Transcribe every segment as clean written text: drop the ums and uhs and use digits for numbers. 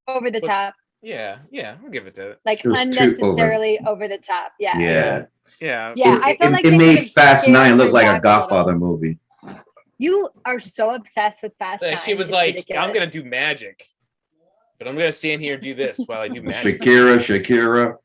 over the top. Yeah, I'll give it to it. Like It was too over. unnecessarily over the top. Yeah. Yeah. Yeah. Yeah, I felt like It they could made have Fast scaled Nine look her like a back a Godfather little. movie. You are so obsessed with Fast Like, she Nine. was It's like, ridiculous. I'm gonna do magic, but I'm gonna stand here and do this while I do magic. Shakira.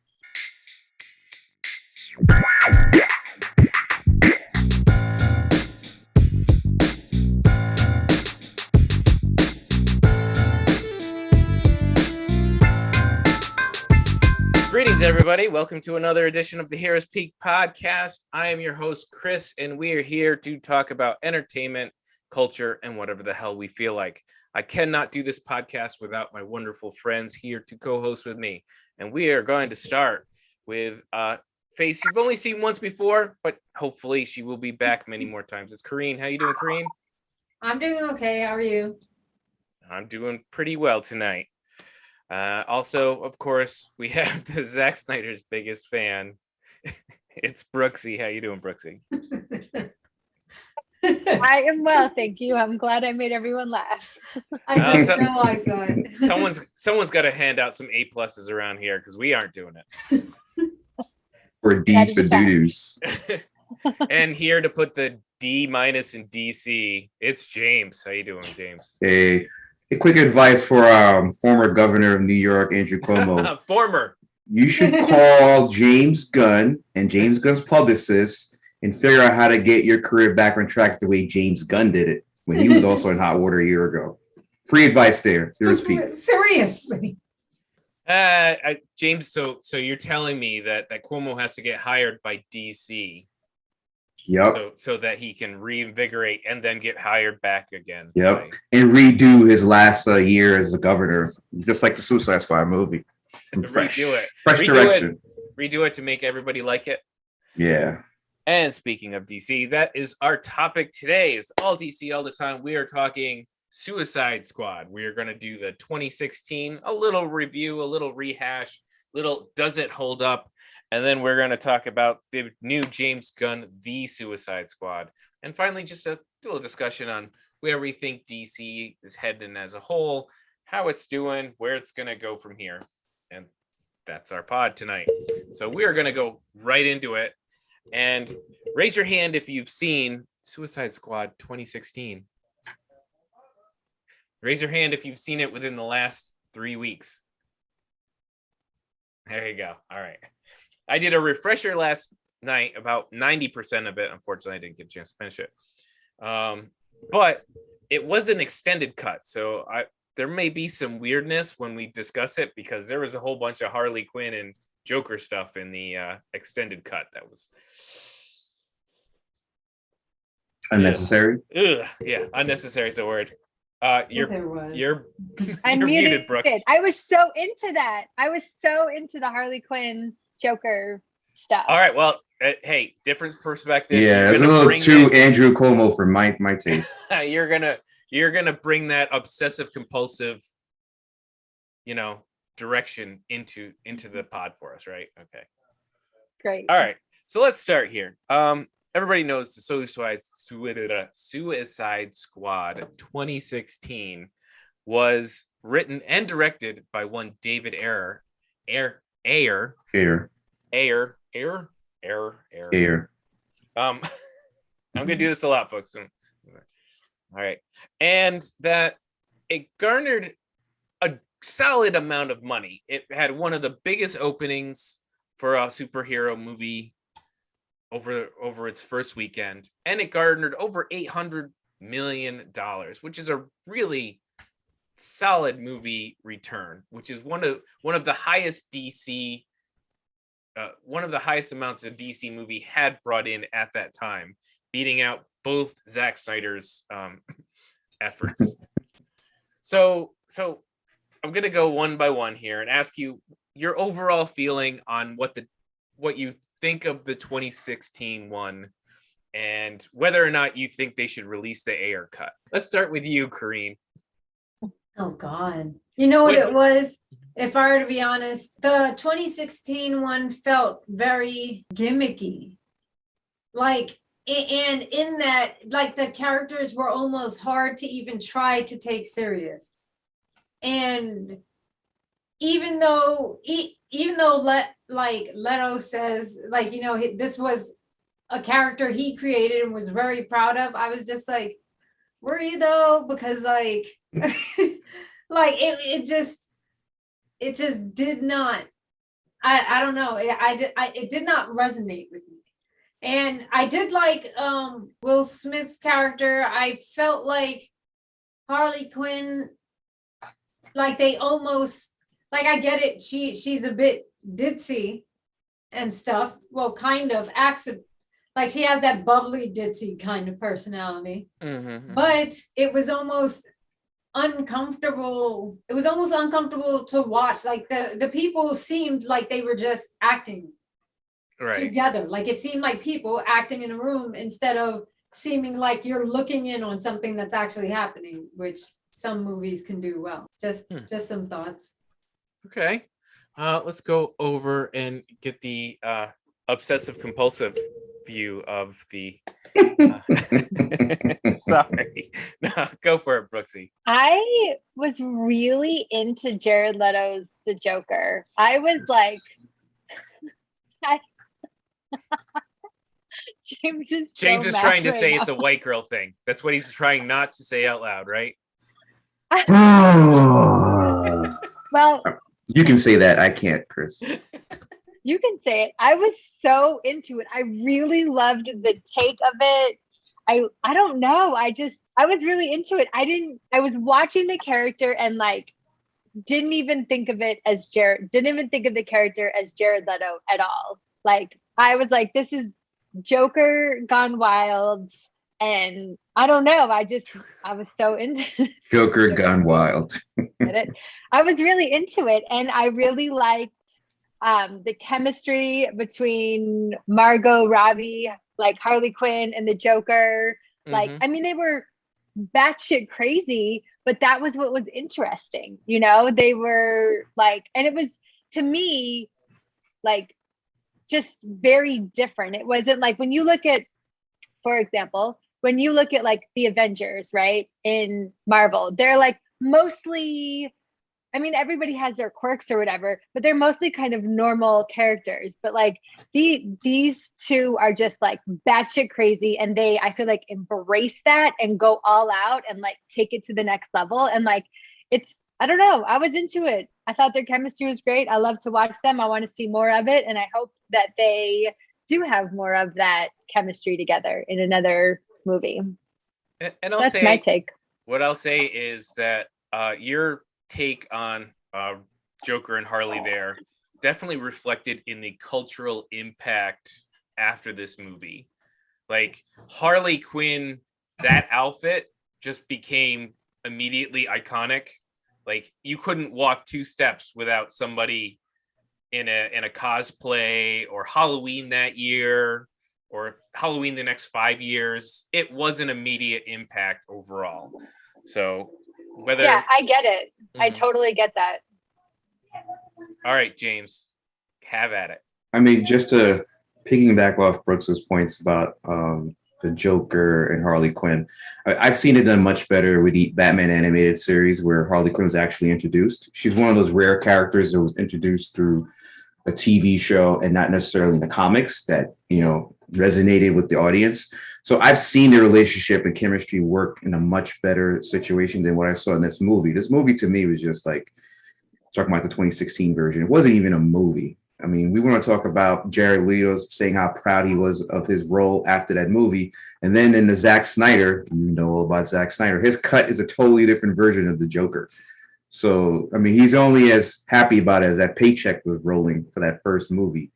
Greetings, everybody. Welcome to another edition of the Heroes Peak podcast. I am your host, Chris, and we are here to talk about entertainment, culture, and whatever the hell we feel like. I cannot do this podcast without my wonderful friends here to co-host with me. And we are going to start with a face you've only seen once before, but hopefully she will be back many more times. It's Kareen. How you doing, Kareen? I'm doing okay. How are you? I'm doing pretty well tonight. Also, of course, we have the Zack Snyder's biggest fan. It's Brooksy. How you doing, Brooksy? I am well, thank you. I'm glad I made everyone laugh. I just realized that. Someone's got to hand out some A+ around here because we aren't doing it. Or D's for doo-doos. And here to put the D- in DC, it's James. How you doing, James? A quick advice for former governor of New York, Andrew Cuomo. Former. You should call James Gunn and James Gunn's publicist and figure out how to get your career back on track the way James Gunn did it when he was also in hot water a year ago. Free advice there. Seriously. James, so you're telling me that Cuomo has to get hired by DC. Yep. So that he can reinvigorate and then get hired back again. Yep. Right? And redo his last year as the governor, just like the Suicide Squad movie. And fresh direction. Redo it to make everybody like it. Yeah. And speaking of DC, that is our topic today. It's all DC all the time. We are talking Suicide Squad. We are going to do the 2016, a little review, a little rehash, little does it hold up? And then we're going to talk about the new James Gunn, The Suicide Squad. And finally, just a little discussion on where we think DC is heading as a whole, how it's doing, where it's going to go from here. And that's our pod tonight. So we are going to go right into it. And raise your hand if you've seen Suicide Squad 2016. Raise your hand if you've seen it within the last 3 weeks. There you go. All right. I did a refresher last night, about 90% of it. Unfortunately, I didn't get a chance to finish it. But it was an extended cut. So there may be some weirdness when we discuss it because there was a whole bunch of Harley Quinn and Joker stuff in the extended cut that was unnecessary. Yeah, unnecessary is a word. You're muted, Brooks. I was so into that. I was so into the Harley Quinn Joker stuff. All right, well, hey, different perspective. Yeah, it's a little too Andrew Cuomo for my taste. You're gonna bring that obsessive compulsive, direction into the pod for us, right? Okay. Great. All right, so let's start here. Everybody knows the Suicide Squad 2016 was written and directed by one David Ayer. I'm gonna do this a lot, folks. All right, and that it garnered a solid amount of money. It had one of the biggest openings for a superhero movie over its first weekend, and it garnered over $800 million, which is a really solid movie return, which is one of the highest DC. One of the highest amounts a DC movie had brought in at that time, beating out both Zack Snyder's efforts. So I'm gonna go one by one here and ask you your overall feeling on what you think of the 2016 one, and whether or not you think they should release the Ayer cut. Let's start with you, Kareen. Oh God. You know what it was? If I were to be honest, the 2016 one felt very gimmicky. And in that, like, the characters were almost hard to even try to take serious. And even though Leto says, like, you know, this was a character he created and was very proud of, I was just like, were you though? Because like like it just did not, I don't know, it did not resonate with me. And I did like Will Smith's character. I felt like Harley Quinn, like they almost, like, I get it, she's a bit ditzy and stuff. Well, kind of acts like she has that bubbly ditzy kind of personality. Mm-hmm. But it was almost uncomfortable. It was almost uncomfortable to watch. Like the people seemed like they were just acting together. Like it seemed like people acting in a room instead of seeming like you're looking in on something that's actually happening, which some movies can do well. Just some thoughts. Okay. Let's go over and get the obsessive compulsive view of the sorry. No, go for it, Brooksy. I was really into Jared Leto's The Joker. I was like, James is trying to say it's a white girl thing. That's what he's trying not to say out loud, right? Well, you can say that. I can't, Chris. You can say it. I was so into it. I really loved the take of it. I don't know. I was really into it. I was watching the character and like didn't even think of it as didn't even think of the character as Jared Leto at all. Like I was like, this is Joker gone wild. And I don't know. I was so into Joker gone wild. I was really into it. And I really liked the chemistry between Margot Robbie, like Harley Quinn, and the Joker. Like, I mean, they were batshit crazy, but that was what was interesting. You know, they were like, and it was, to me, like just very different. It wasn't like when you look at, for example, when you look at like the Avengers, right, in Marvel, they're like mostly, I mean, everybody has their quirks or whatever, but they're mostly kind of normal characters. But like these two are just like batshit crazy, and I feel like embrace that and go all out and like take it to the next level. And like I don't know, I was into it. I thought their chemistry was great. I love to watch them. I want to see more of it, and I hope that they do have more of that chemistry together in another movie. And that's my take. What I'll say is that your take on Joker and Harley there definitely reflected in the cultural impact after this movie. Like Harley Quinn, that outfit just became immediately iconic. Like you couldn't walk 2 steps without somebody in a cosplay, or Halloween that year, or Halloween the next 5 years. It was an immediate impact overall. So yeah, I get it. I totally get that. All right, James, have at it. I mean, just to piggyback off Brooks's points about the Joker and Harley Quinn, I've seen it done much better with the Batman animated series, where Harley Quinn was actually introduced. She's one of those rare characters that was introduced through a TV show and not necessarily in the comics that, you know, resonated with the audience. So I've seen the relationship and chemistry work in a much better situation than what I saw in this movie. This movie to me was just like, talking about the 2016 version, it wasn't even a movie. I mean, we want to talk about Jared Leto saying how proud he was of his role after that movie. And then in the Zack Snyder, you know all about Zack Snyder, his cut is a totally different version of the Joker. So, I mean, he's only as happy about it as that paycheck was rolling for that first movie.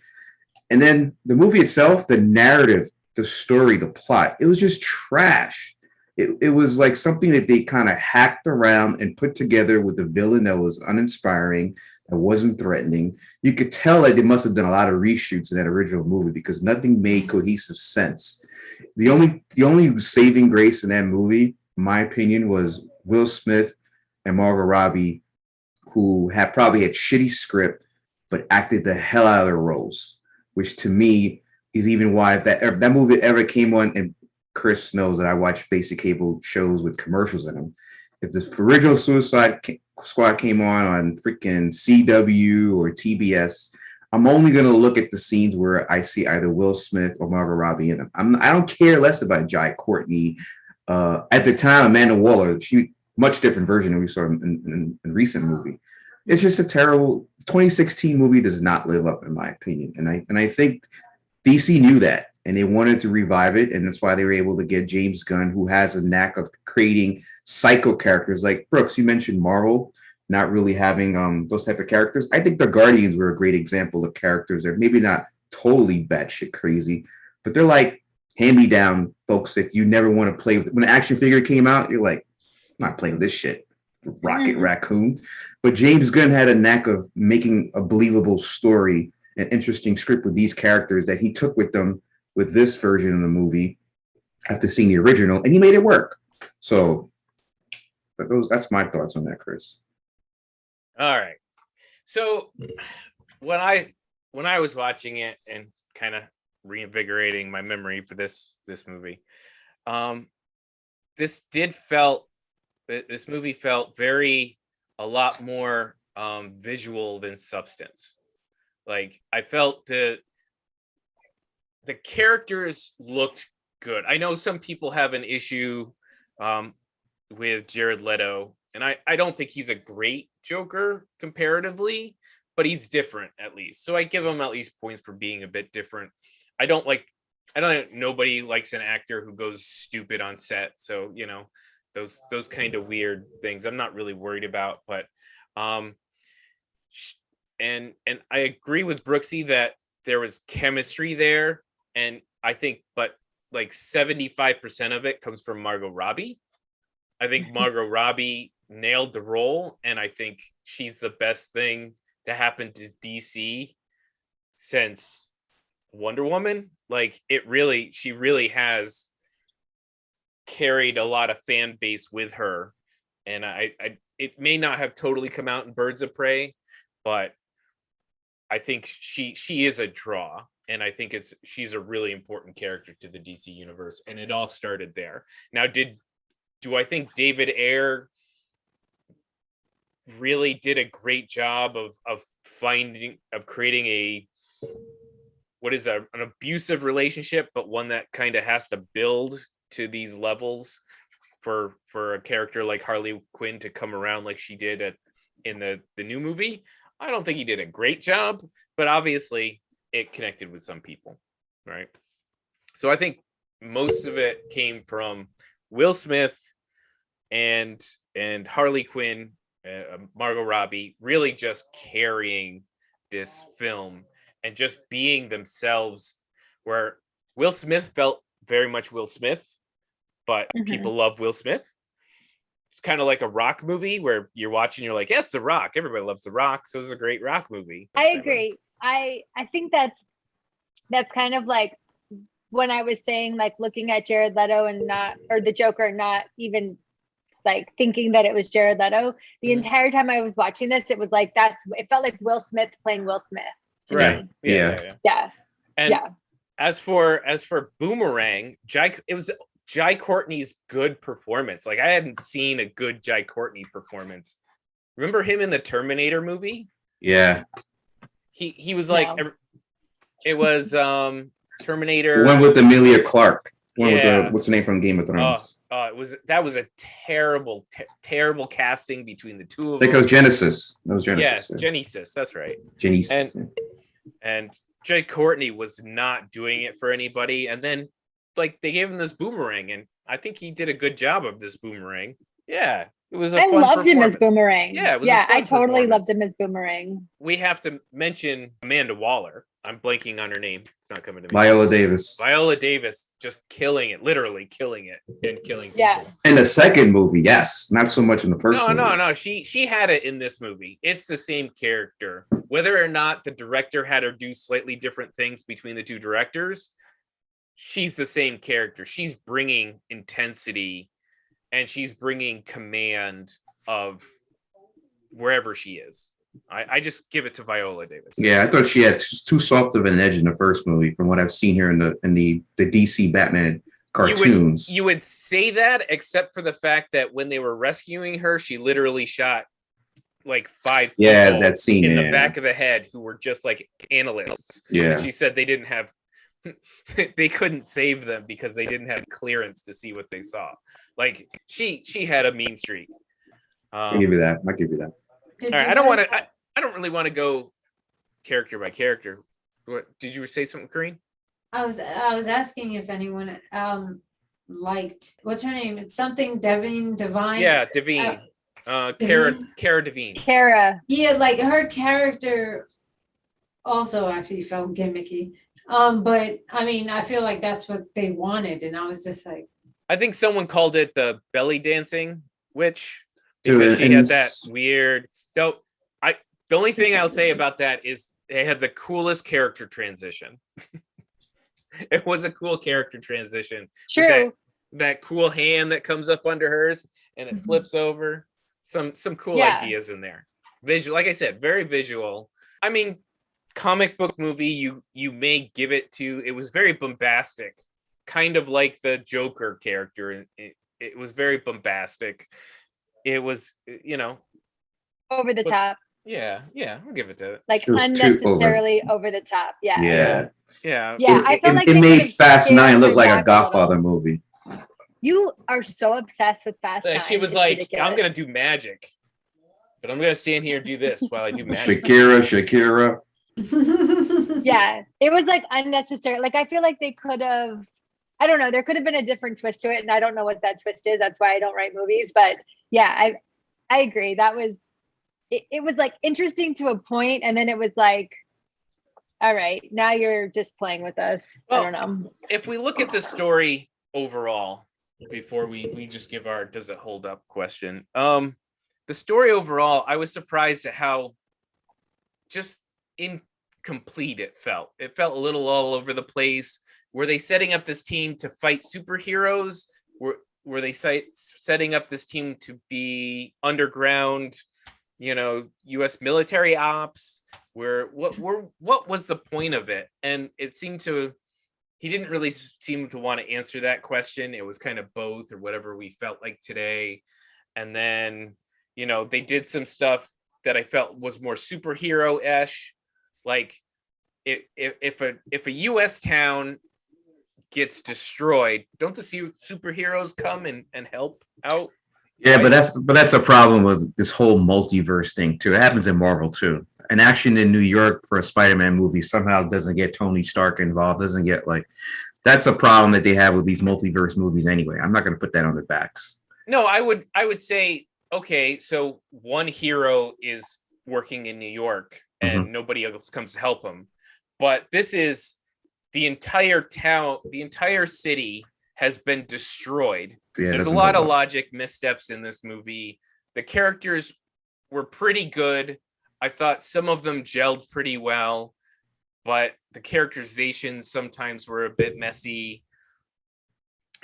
And then the movie itself, the narrative, the story, the plot, it was just trash. It was like something that they kind of hacked around and put together with a villain that was uninspiring, that wasn't threatening. You could tell that they must have done a lot of reshoots in that original movie because nothing made cohesive sense. The only saving grace in that movie, in my opinion, was Will Smith and Margot Robbie, who probably had shitty script, but acted the hell out of their roles, which to me is even why if that movie ever came on, and Chris knows that I watch basic cable shows with commercials in them. If the original Suicide Squad came on freaking CW or TBS, I'm only gonna look at the scenes where I see either Will Smith or Margot Robbie in them. I don't care less about Jai Courtney. At the time, Amanda Waller, she much different version than we saw in recent movie. It's just a terrible 2016 movie. Does not live up, in my opinion, and I think DC knew that, and they wanted to revive it, and that's why they were able to get James Gunn, who has a knack of creating psycho characters. Like Brooks, you mentioned Marvel not really having those type of characters. I think the Guardians were a great example of characters that maybe not totally batshit crazy, but they're like hand-me-down folks that you never want to play with. When the action figure came out, you're like, I'm not playing with this shit. Rocket Raccoon. But James Gunn had a knack of making a believable story, an interesting script with these characters that he took with them with this version of the movie after seeing the original, and he made it work. So that's my thoughts on that, Chris. All right. So when I was watching it and kind of reinvigorating my memory for this movie, this movie felt a lot more visual than substance. Like I felt the characters looked good. I know some people have an issue with Jared Leto, and I don't think he's a great Joker comparatively, but he's different at least. So I give him at least points for being a bit different. Nobody likes an actor who goes stupid on set. So, you know, those kind of weird things I'm not really worried about, but and I agree with Brooksy that there was chemistry there, and I think but like 75% of it comes from Margot Robbie. I think Margot Robbie nailed the role, and I think she's the best thing to happen to DC since Wonder Woman. Like she really has carried a lot of fan base with her, and it may not have totally come out in Birds of Prey, but I think she is a draw, and I think she's a really important character to the DC universe, and it all started there. Now, do I think David Ayer really did a great job of creating an abusive relationship, but one that kind of has to build to these levels for a character like Harley Quinn to come around like she did in the new movie? I don't think he did a great job, but obviously it connected with some people, right? So I think most of it came from Will Smith and Harley Quinn, Margot Robbie, really just carrying this film and just being themselves, where Will Smith felt very much Will Smith, but people love Will Smith. It's kind of like a Rock movie where you're watching, you're like, yes, The Rock. Everybody loves The Rock. So it's a great Rock movie. I agree. I think that's kind of like when I was saying, like, looking at Jared Leto or the Joker, not even like thinking that it was Jared Leto. The entire time I was watching this, it was like it felt like Will Smith playing Will Smith to right. me. Yeah. And as for Boomerang, it was Jai Courtney's good performance. Like I hadn't seen a good Jai Courtney performance. Remember him in the Terminator movie? Yeah. He was like, it was Terminator. The one with Emilia Clarke. With what's the name from Game of Thrones? That was a terrible casting between the two of them. I think it was Genesis. That was Genesis. Yeah, Genesis. That's right. Genesis. And Jai Courtney was not doing it for anybody. And then, like, they gave him this Boomerang, and I think he did a good job of this Boomerang. Yeah, it was. I loved him as Boomerang. Yeah, I totally loved him as Boomerang. We have to mention Amanda Waller. I'm blanking on her name. It's not coming to me. Viola Davis. Viola Davis just killing it, literally killing it and killing people. Yeah. In the second movie, yes. Not so much in the first movie. No. She had it in this movie. It's the same character. Whether or not the director had her do slightly different things between the two directors, she's the same character. She's bringing intensity and she's bringing command of wherever she is. I just give it to Viola Davis. Yeah, I thought she had too soft of an edge in the first movie from what I've seen here in the DC Batman cartoons. You would say that, except for the fact that when they were rescuing her, she literally shot like 5 Yeah, people that scene in the yeah. back of the head who were just like analysts. Yeah. And she said they didn't have they couldn't save them because they didn't have clearance to see what they saw. Like she had a mean streak. I'll give you that. I'll give you that. All right, I don't really want to go character by character. What did you say something, Kareen? I was asking if anyone liked, what's her name? It's something Divine. Yeah, Devine. Cara Devine. Cara. Yeah, like her character also actually felt gimmicky. But I mean, I feel like that's what they wanted, and I was just like, I think someone called it the belly dancing witch because she had that weird. So the only thing I'll say about that is they had the coolest character transition. It was a cool character transition. True. That cool hand that comes up under hers and it flips over. Some cool ideas in there. Visual, like I said, very visual. I mean, comic book movie, you may give it to. It was very bombastic, kind of like the Joker character. It was very bombastic. It was, over the top. Yeah, I'll give it to it. Like unnecessarily over the top. Yeah. I feel like it made Fast 9 look like a Godfather movie. You are so obsessed with Fast 9. She was like, ridiculous. I'm gonna do magic, but I'm gonna stand here and do this while I do magic. Shakira. Yeah, it was like unnecessary. Like I feel like they could have, I don't know, there could have been a different twist to it, and I don't know what that twist is. That's why I don't write movies. But yeah, I agree. That was it was like interesting to a point, and then it was like, all right, now you're just playing with us. Well, I don't know. If we look at the story overall, before we just give our does it hold up question, the story overall, I was surprised at how just incomplete it felt. It felt a little all over the place. Were they setting up this team to fight superheroes? Were they setting up this team to be underground, U.S. military ops? What was the point of it? And it seemed he didn't really seem to want to answer that question. It was kind of both or whatever we felt like today. And then, they did some stuff that I felt was more superhero-ish. Like if a U.S. town gets destroyed, don't the superheroes come and help out? Yeah, right? but that's a problem with this whole multiverse thing too. It happens in Marvel too. An action in New York for a Spider-Man movie somehow doesn't get Tony Stark involved, doesn't get that's a problem that they have with these multiverse movies anyway. I'm not going to put that on their backs. No, I would say, okay, so one hero is working in New York and nobody else comes to help him. But this is the entire town, the entire city has been destroyed. Yeah, there's a lot of logic missteps in this movie. The characters were pretty good. I thought some of them gelled pretty well, but the characterizations sometimes were a bit messy.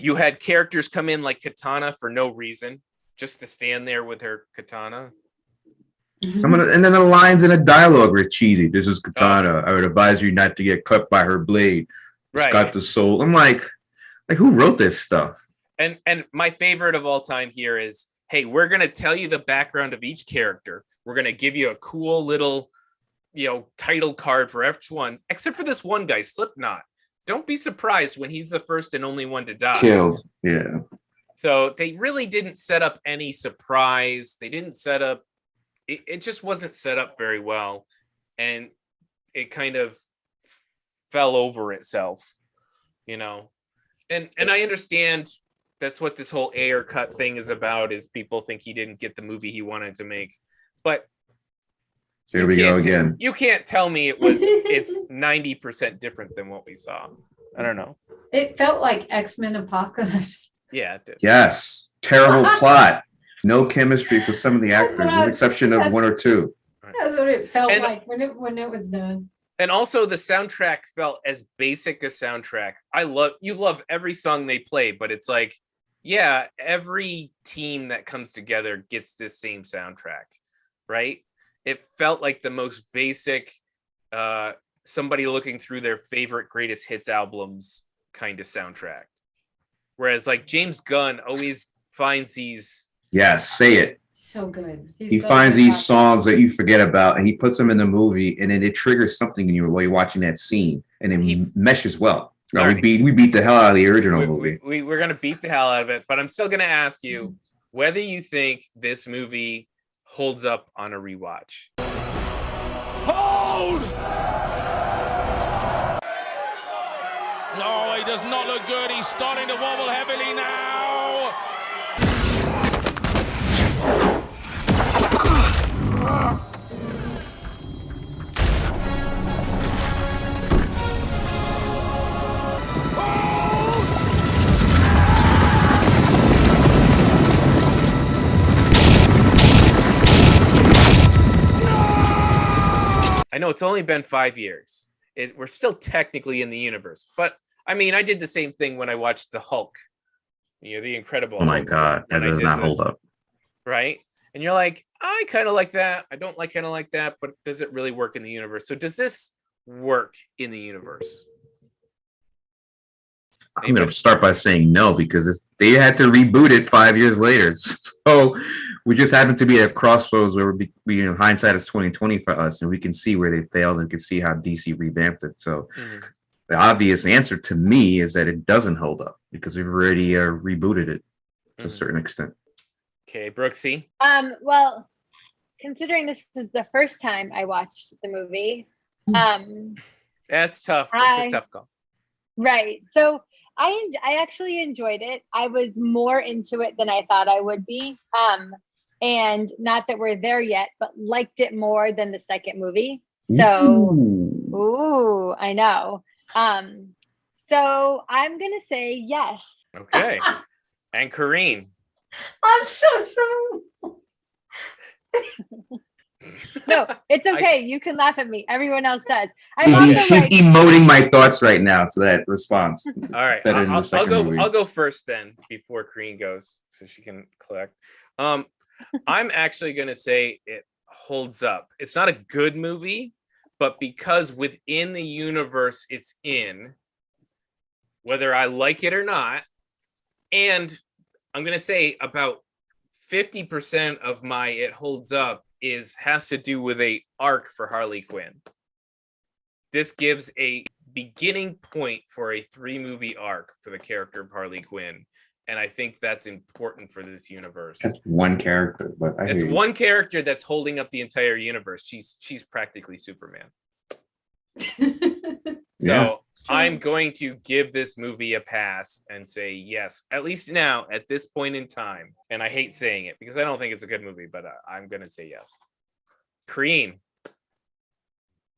You had characters come in like Katana for no reason, just to stand there with her katana. And then the lines in a dialogue were cheesy. This is Katana. I would advise you not to get cut by her blade. It's got the soul. I'm like who wrote this stuff? And my favorite of all time here is, hey, we're gonna tell you the background of each character. We're gonna give you a cool little, title card for each one, except for this one guy, Slipknot. Don't be surprised when he's the first and only one to die. Killed. Yeah. So they really didn't set up any surprise. They didn't set up. It just wasn't set up very well, and it kind of fell over itself, And I understand that's what this whole Ayer cut thing is about. Is people think he didn't get the movie he wanted to make, but here we go again. You can't tell me it's 90% different than what we saw. I don't know. It felt like X-Men Apocalypse. Yeah, it did. Yes, terrible plot. No chemistry for some of the actors, with the exception of one or two. That's what it felt like when it was done. And also the soundtrack felt as basic a soundtrack. You love every song they play, but it's like, yeah, every team that comes together gets this same soundtrack, right? It felt like the most basic, somebody looking through their favorite greatest hits albums kind of soundtrack. Whereas like James Gunn always finds these. Yes, say it. So good. He so finds good these about songs that you forget about, and he puts them in the movie, and then it triggers something in you while you're watching that scene, and it meshes well. No, we beat the hell out of the original movie. We're gonna beat the hell out of it, but I'm still gonna ask you whether you think this movie holds up on a rewatch. Hold! No, he does not look good. He's starting to wobble heavily now. I know it's only been 5 years. We're still technically in the universe, but I mean, I did the same thing when I watched the Hulk, the Incredible. Oh my Hulk, God, that does not hold up. Right? And you're like, I kind of like that. I don't like kind of like that, but does it really work in the universe? So does this work in the universe? I'm going to start by saying no, because they had to reboot it 5 years later. So we just happen to be at a crossroads where hindsight is 2020 for us, and we can see where they failed and we can see how DC revamped it. So the obvious answer to me is that it doesn't hold up because we've already rebooted it to a certain extent. Okay, Brooksy. Well, considering this was the first time I watched the movie, that's tough. It's a tough call. Right. So I actually enjoyed it. I was more into it than I thought I would be. And not that we're there yet, but liked it more than the second movie. So, ooh, I know. So I'm gonna say yes. Okay. And Kareen. I'm so sorry. No, it's okay. You can laugh at me. Everyone else does. She's emoting my thoughts right now to that response. All right. I'll go first then before Kareen goes, so she can collect. I'm actually gonna say it holds up. It's not a good movie, but because within the universe it's in, whether I like it or not, and I'm gonna say about 50% of my it holds up has to do with a arc for Harley Quinn. This gives a beginning point for a 3-movie arc for the character of Harley Quinn, and I think that's important for this universe. That's one character, but it's one character that's holding up the entire universe. She's practically Superman. So I'm going to give this movie a pass and say yes, at least now at this point in time. And I hate saying it because I don't think it's a good movie, but I'm going to say yes. Kareen,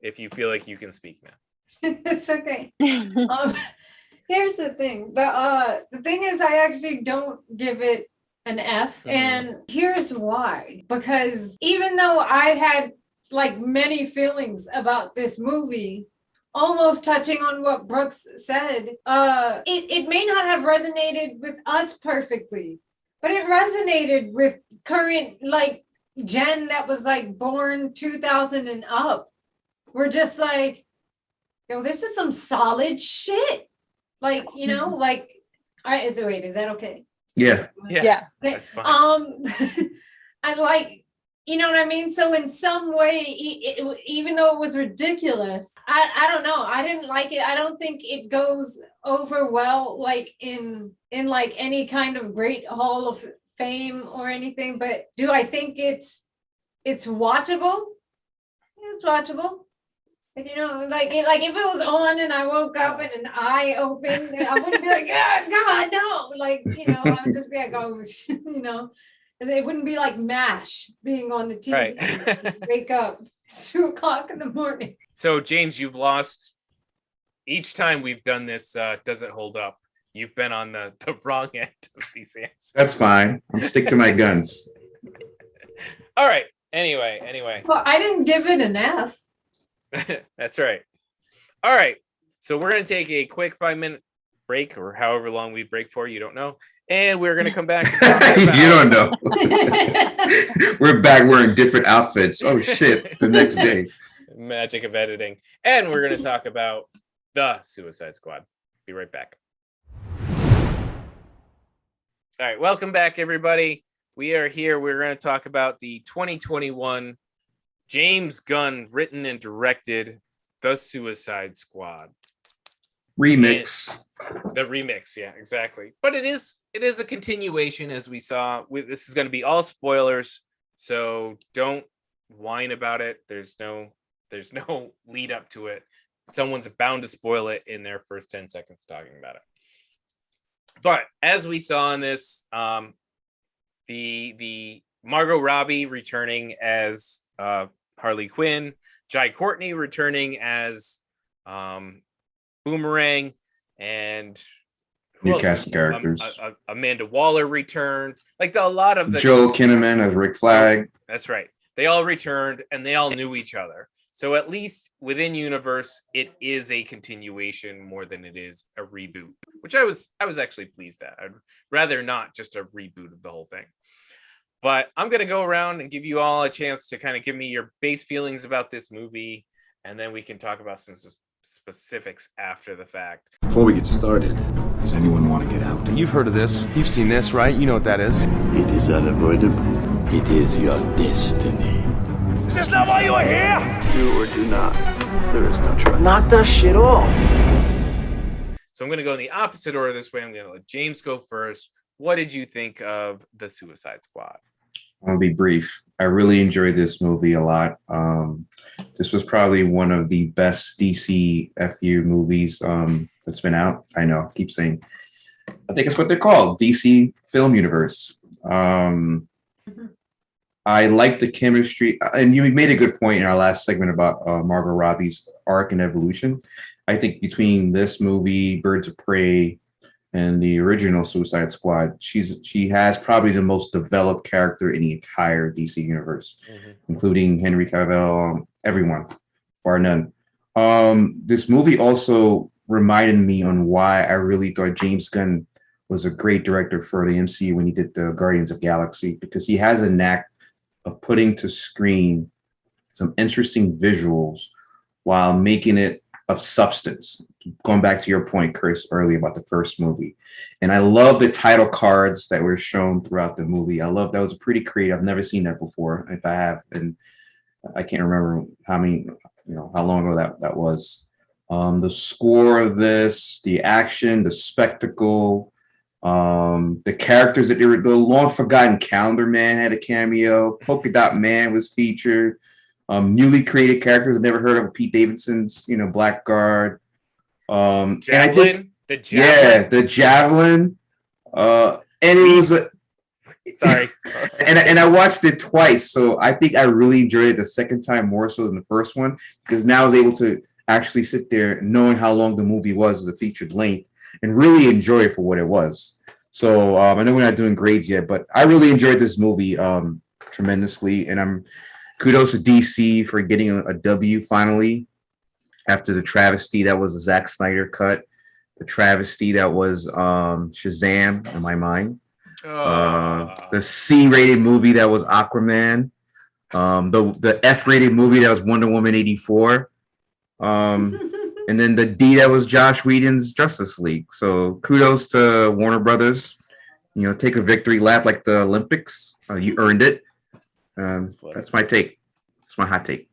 if you feel like you can speak now. It's okay. Here's the thing. The thing is, I actually don't give it an F, and here's why. Because even though I had like many feelings about this movie, almost touching on what Brooks said, it may not have resonated with us perfectly, but it resonated with current like gen that was like born 2000 and up. We're just like, yo, this is some solid shit. Like, like, is that okay? Yeah. That's fine. I like, you know what I mean? So in some way, even though it was ridiculous, I don't know. I didn't like it. I don't think it goes over well, like in like any kind of great Hall of Fame or anything. But do I think it's watchable? It's watchable. Like, like if it was on and I woke up and an eye opened, I wouldn't be like, oh, God, no. Like, I would just be like, oh, it wouldn't be like MASH being on the TV. Right. Wake up 2:00 in the morning. So, James, you've lost each time we've done this. Does it hold up? You've been on the wrong end of these answers. That's fine. I'm stick to my guns. All right. Anyway. Well, I didn't give it an F. That's right. All right. So we're going to take a quick 5-minute break, or however long we break for, you don't know. And we're going to come back. You don't know. We're back wearing different outfits. Oh, shit. The next day. Magic of editing. And we're going to talk about the Suicide Squad. Be right back. All right. Welcome back, everybody. we are here. We're going to talk about the 2021 James Gunn written and directed The Suicide Squad. Remix. The remix, yeah, exactly. But it is a continuation, as we saw. This is going to be all spoilers, so don't whine about it. There's no lead up to it. Someone's bound to spoil it in their first 10 seconds talking about it. But as we saw in this, the Margot Robbie returning as Harley Quinn, Jai Courtney returning as Boomerang, and New cast of characters. Amanda Waller returned. Like a lot of the Joe Kinnaman as Rick Flag. That's right. They all returned and they all knew each other. So at least within universe, it is a continuation more than it is a reboot, which I was actually pleased at. I'd rather not just a reboot of the whole thing. But I'm going to go around and give you all a chance to kind of give me your base feelings about this movie, and then we can talk about some specifics after the fact. Before we get started, does anyone want to get out? You've heard of this. You've seen this, right? You know what that is. It is unavoidable. It is your destiny. Is this not why you are here? Do or do not. There is no try. Knock that shit off. So I'm going to go in the opposite order this way. I'm going to let James go first. What did you think of The Suicide Squad? I'll be brief. I really enjoyed this movie a lot. This was probably one of the best DC FU movies that's been out. I know, I keep saying. I think it's what they're called, DC Film Universe. I like the chemistry, and you made a good point in our last segment about Margot Robbie's arc and evolution. I think between this movie, Birds of Prey, and the original Suicide Squad, she has probably the most developed character in the entire DC universe, including Henry Cavill, everyone, bar none. This movie also reminded me on why I really thought James Gunn was a great director for the MCU when he did the Guardians of Galaxy, because he has a knack of putting to screen some interesting visuals while making it of substance. Going back to your point, Chris, earlier about the first movie. And I love the title cards that were shown throughout the movie. I love that. Was pretty creative. I've never seen that before. If I have, and I can't remember how long ago that was. The score of this, the action, the spectacle, the characters that they were, the long forgotten Calendar Man had a cameo, Polka Dot Man was featured. Newly created characters I've never heard of, Pete Davidson's, Blackguard. Javelin, and I think, the Javelin. Yeah, the Javelin. And it was sorry. and I watched it twice, so I think I really enjoyed it the second time more so than the first one, because now I was able to actually sit there knowing how long the movie was, the featured length, and really enjoy it for what it was. So I know we're not doing grades yet, but I really enjoyed this movie tremendously, and kudos to DC for getting a W finally after the travesty that was the Zack Snyder cut, the travesty that was Shazam in my mind, the C-rated movie that was Aquaman, the F-rated movie that was Wonder Woman 84, and then the D that was Josh Whedon's Justice League. So kudos to Warner Brothers. Take a victory lap like the Olympics. You earned it. That's my take. That's my hot take.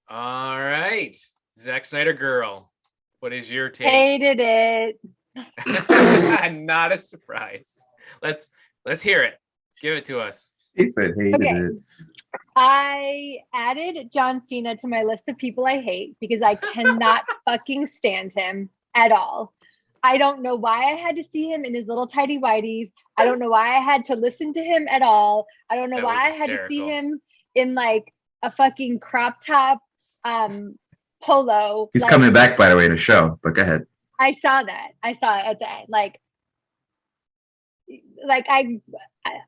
All right, Zack Snyder girl, what is your take? Hated it. Not a surprise. Let's hear it. Give it to us. He said hated it. I added John Cena to my list of people I hate because I cannot fucking stand him at all. I don't know why I had to see him in his little tidy whities. I don't know why I had to listen to him at all. I don't know why I had to see him in like a fucking crop top polo. He's coming back, by the way, in the show, but go ahead. I saw that. I saw it at the end. Like I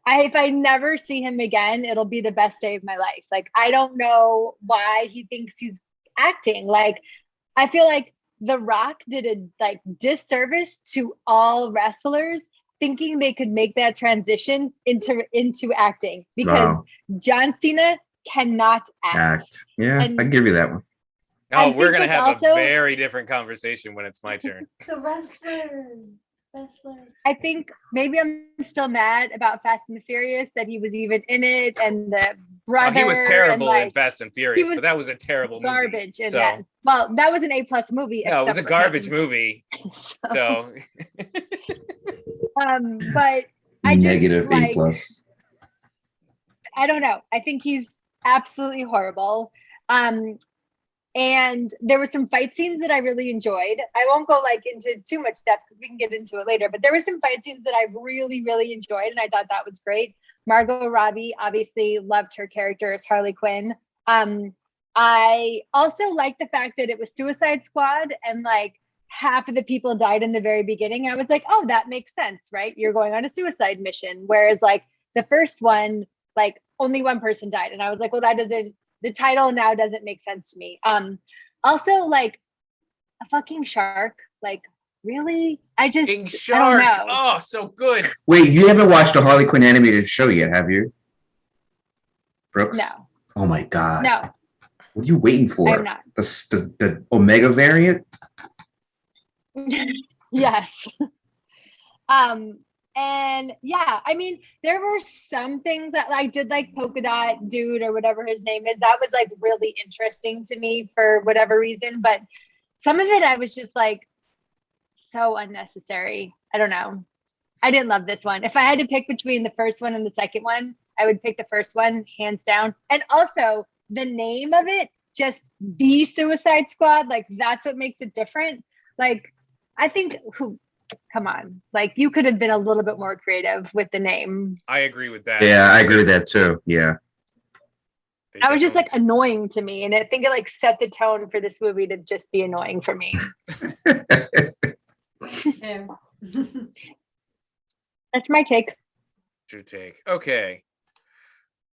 if I never see him again, it'll be the best day of my life. Like, I don't know why he thinks he's acting. Like, I feel like The Rock did a disservice to all wrestlers thinking they could make that transition into acting, because John Cena cannot act. Yeah, I give you that one. Oh, we're gonna have a very different conversation when it's my turn. The wrestler. I think maybe I'm still mad about Fast and the Furious that he was even in it, and the brother. He was terrible in like, Fast and Furious, but that was a terrible garbage movie. in that. Well, that was an A+ movie. No, it was a garbage him. movie. So, but I just negative like, A+. I don't know. I think he's absolutely horrible. And there were some fight scenes that I really enjoyed. I won't go like into too much depth because we can get into it later, but there were some fight scenes that I really, really enjoyed, and I thought that was great. Margot Robbie, obviously loved her character as Harley Quinn. I also liked the fact that it was Suicide Squad and like half of the people died in the very beginning. I was like, oh, that makes sense, right? You're going on a suicide mission. Whereas like the first one, like only one person died. And I was like, well, the title now doesn't make sense to me. Also like a fucking shark, like really? I don't know. Oh, so good. Wait, you haven't watched the Harley Quinn animated show yet, have you, Brooks? No. Oh my God. No. What are you waiting for? I'm not. The Omega variant? Yes. And yeah, I mean, there were some things that I did, like Polka Dot Dude or whatever his name is. That was like really interesting to me for whatever reason. But some of it, I was just like, so unnecessary. I don't know. I didn't love this one. If I had to pick between the first one and the second one, I would pick the first one, hands down. And also the name of it, just the Suicide Squad, like that's what makes it different. Like, I think come on, like you could have been a little bit more creative with the name. I agree with that. Yeah, I agree with that too. Yeah. That was just like annoying to me, and I think it like set the tone for this movie to just be annoying for me. Yeah. That's my take. True take. Okay.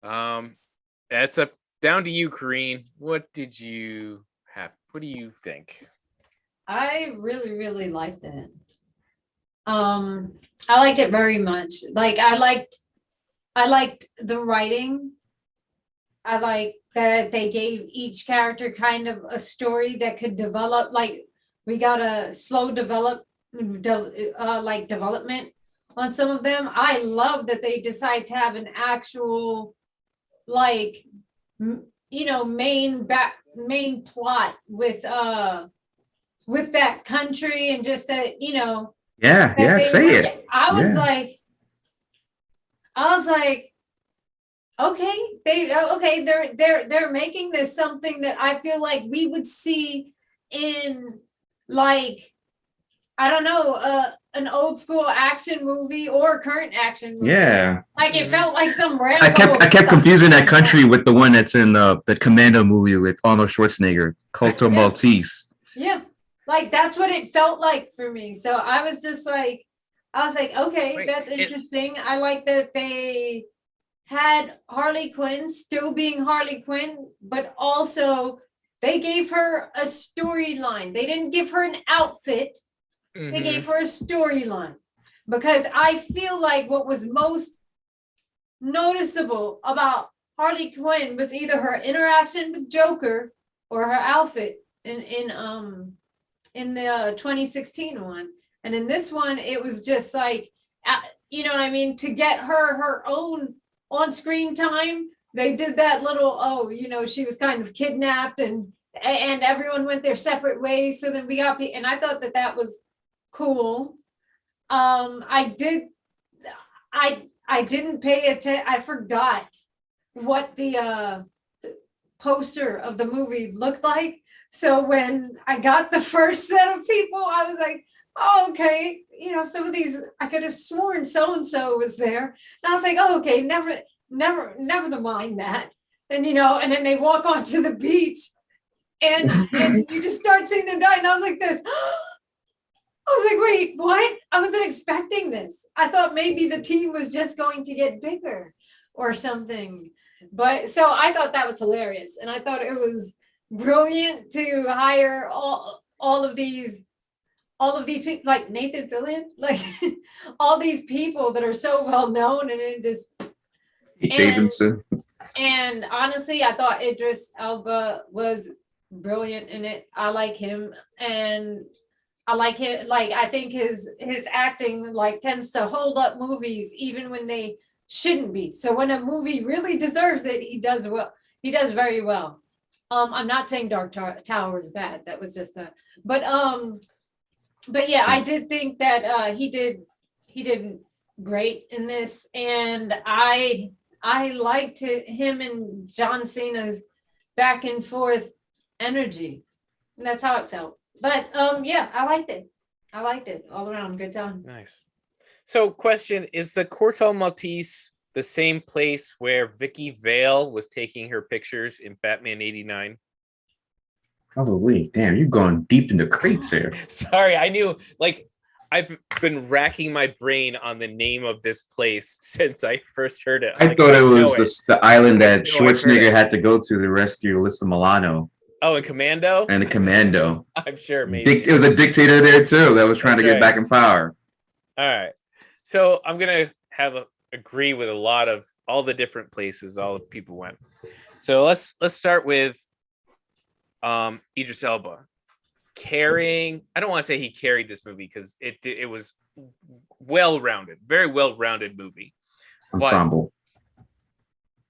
That's down to you, Kareen. What did you have? What do you think? I really, really liked it. I liked it very much. Like I liked the writing. I like that they gave each character kind of a story that could develop. Like we got a slow development on some of them. I love that they decide to have an actual like main plot with that country, and just that say it. I was like, okay, they're making this something that I feel like we would see in like, I don't know, an old school action movie or current action movie. Yeah. Like it felt like some Rambo. I kept confusing that country with the one that's in the Commando movie with Arnold Schwarzenegger, Culto Maltese. Yeah. Like that's what it felt like for me. So I was like, okay, that's interesting. I like that they had Harley Quinn still being Harley Quinn, but also they gave her a storyline. They didn't give her an outfit. Mm-hmm. They gave her a storyline, because I feel like what was most noticeable about Harley Quinn was either her interaction with Joker or her outfit in the 2016 one. And in this one, it was just like, you know what I mean? To get her own on-screen time, they did that little, she was kind of kidnapped and everyone went their separate ways. So then we got, and I thought that was cool. I didn't pay attention. I forgot what the poster of the movie looked like. So when I got the first set of people, I was like, oh, okay. Some of these, I could have sworn so-and-so was there. And I was like, oh, okay, never mind that. And, and then they walk onto the beach and you just start seeing them die. And I was like this. I was like, wait, what? I wasn't expecting this. I thought maybe the team was just going to get bigger or something. But so I thought that was hilarious. And I thought it was brilliant to hire all of these people, like Nathan Fillion, like all these people that are so well known, and it just Davidson. And honestly, I thought Idris Elba was brilliant in it. I like him, and I like him. Like, I think his acting like tends to hold up movies even when they shouldn't be. So when a movie really deserves it, he does well. He does very well. I'm not saying Dark Tower is bad. That was just a. But yeah, I did think that he did great in this, and I liked him and John Cena's back and forth energy. And that's how it felt. But yeah, I liked it. I liked it all around. Good time. Nice. So, question: is the Corto Maltese the same place where Vicky Vale was taking her pictures in Batman '89? Probably. Damn, you're going deep into crates here. Sorry, I knew. Like, I've been racking my brain on the name of this place since I first heard it. I thought it was the island that Schwarzenegger had to go to rescue Alyssa Milano. Oh, and Commando? And the Commando. I'm sure maybe. It was a dictator there too that was trying to get back in power. All right. So I'm going to agree with a lot of all the different places all the people went. So let's start with Idris Elba. I don't want to say he carried this movie because it was well-rounded, very well-rounded movie. Ensemble. But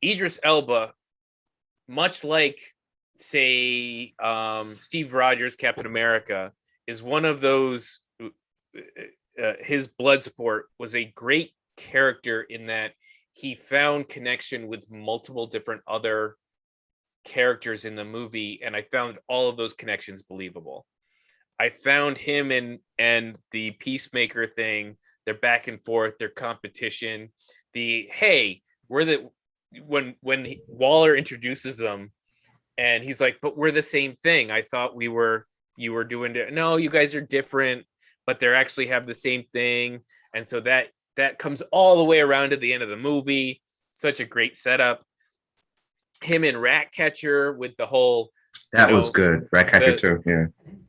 Idris Elba, much like say Steve Rogers, Captain America, is one of those. His Bloodsport was a great character in that he found connection with multiple different other characters in the movie, and I found all of those connections believable. I found him and the Peacemaker thing, their back and forth, their competition, when Waller introduces them and he's like, but we're the same thing. I thought you were doing it. No, you guys are different, but they actually have the same thing. And so that comes all the way around to the end of the movie. Such a great setup. Him and Ratcatcher with the whole was good. Ratcatcher too.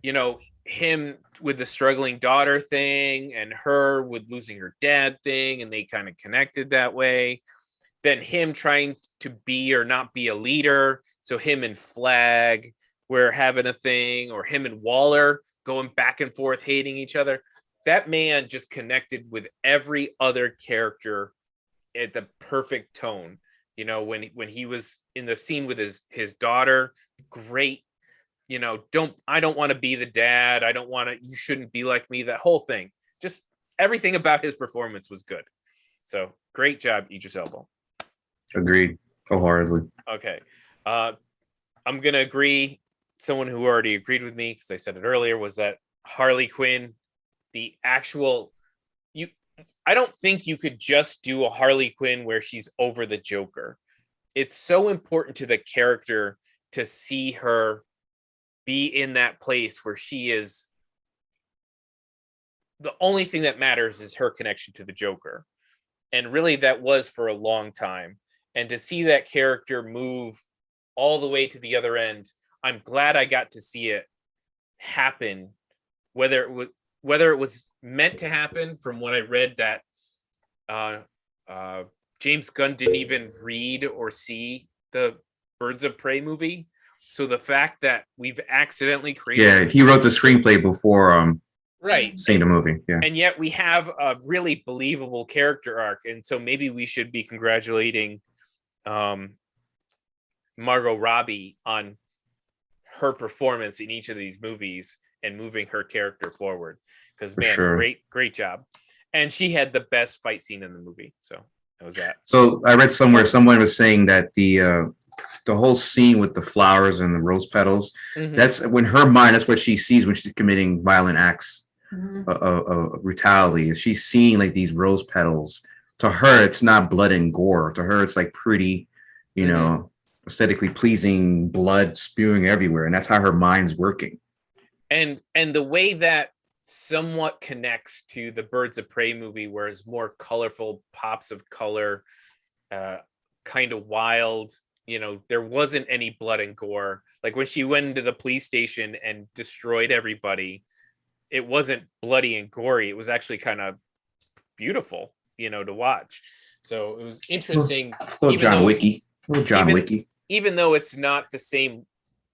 Yeah. Him with the struggling daughter thing and her with losing her dad thing, and they kind of connected that way. Then him trying to be or not be a leader. So him and Flag were having a thing, or him and Waller going back and forth, hating each other. That man just connected with every other character at the perfect tone. When he was in the scene with his daughter, great. I don't want to be the dad. You shouldn't be like me. That whole thing, just everything about his performance was good. So great job, Idris Elba. Agreed wholeheartedly. Okay. I'm going to agree. Someone who already agreed with me, because I said it earlier, was that Harley Quinn, the actual, I don't think you could just do a Harley Quinn where she's over the Joker. It's so important to the character to see her be in that place where she is. The only thing that matters is her connection to the Joker. And really that was for a long time. And to see that character move all the way to the other end, I'm glad I got to see it happen, whether it was meant to happen. From what I read, that James Gunn didn't even read or see the Birds of Prey movie. So the fact that we've accidentally created... Yeah, he wrote the screenplay before right. seeing the movie. Yeah. And yet we have a really believable character arc. And so maybe we should be congratulating Margot Robbie on her performance in each of these movies and moving her character forward. Because, man, sure. Great job. And she had the best fight scene in the movie. So that was that. So I read somewhere, someone was saying that the whole scene with the flowers and the rose petals, that's when her mind, that's what she sees when she's committing violent acts of brutality. She's seeing like these rose petals. To her, it's not blood and gore. To her, it's like pretty, aesthetically pleasing, blood spewing everywhere. And that's how her mind's working. And the way that somewhat connects to the Birds of Prey movie, where it's more colorful pops of color, kind of wild. There wasn't any blood and gore. Like when she went into the police station and destroyed everybody, it wasn't bloody and gory. It was actually kind of beautiful, to watch. So it was interesting. John Wick. Even though it's not the same,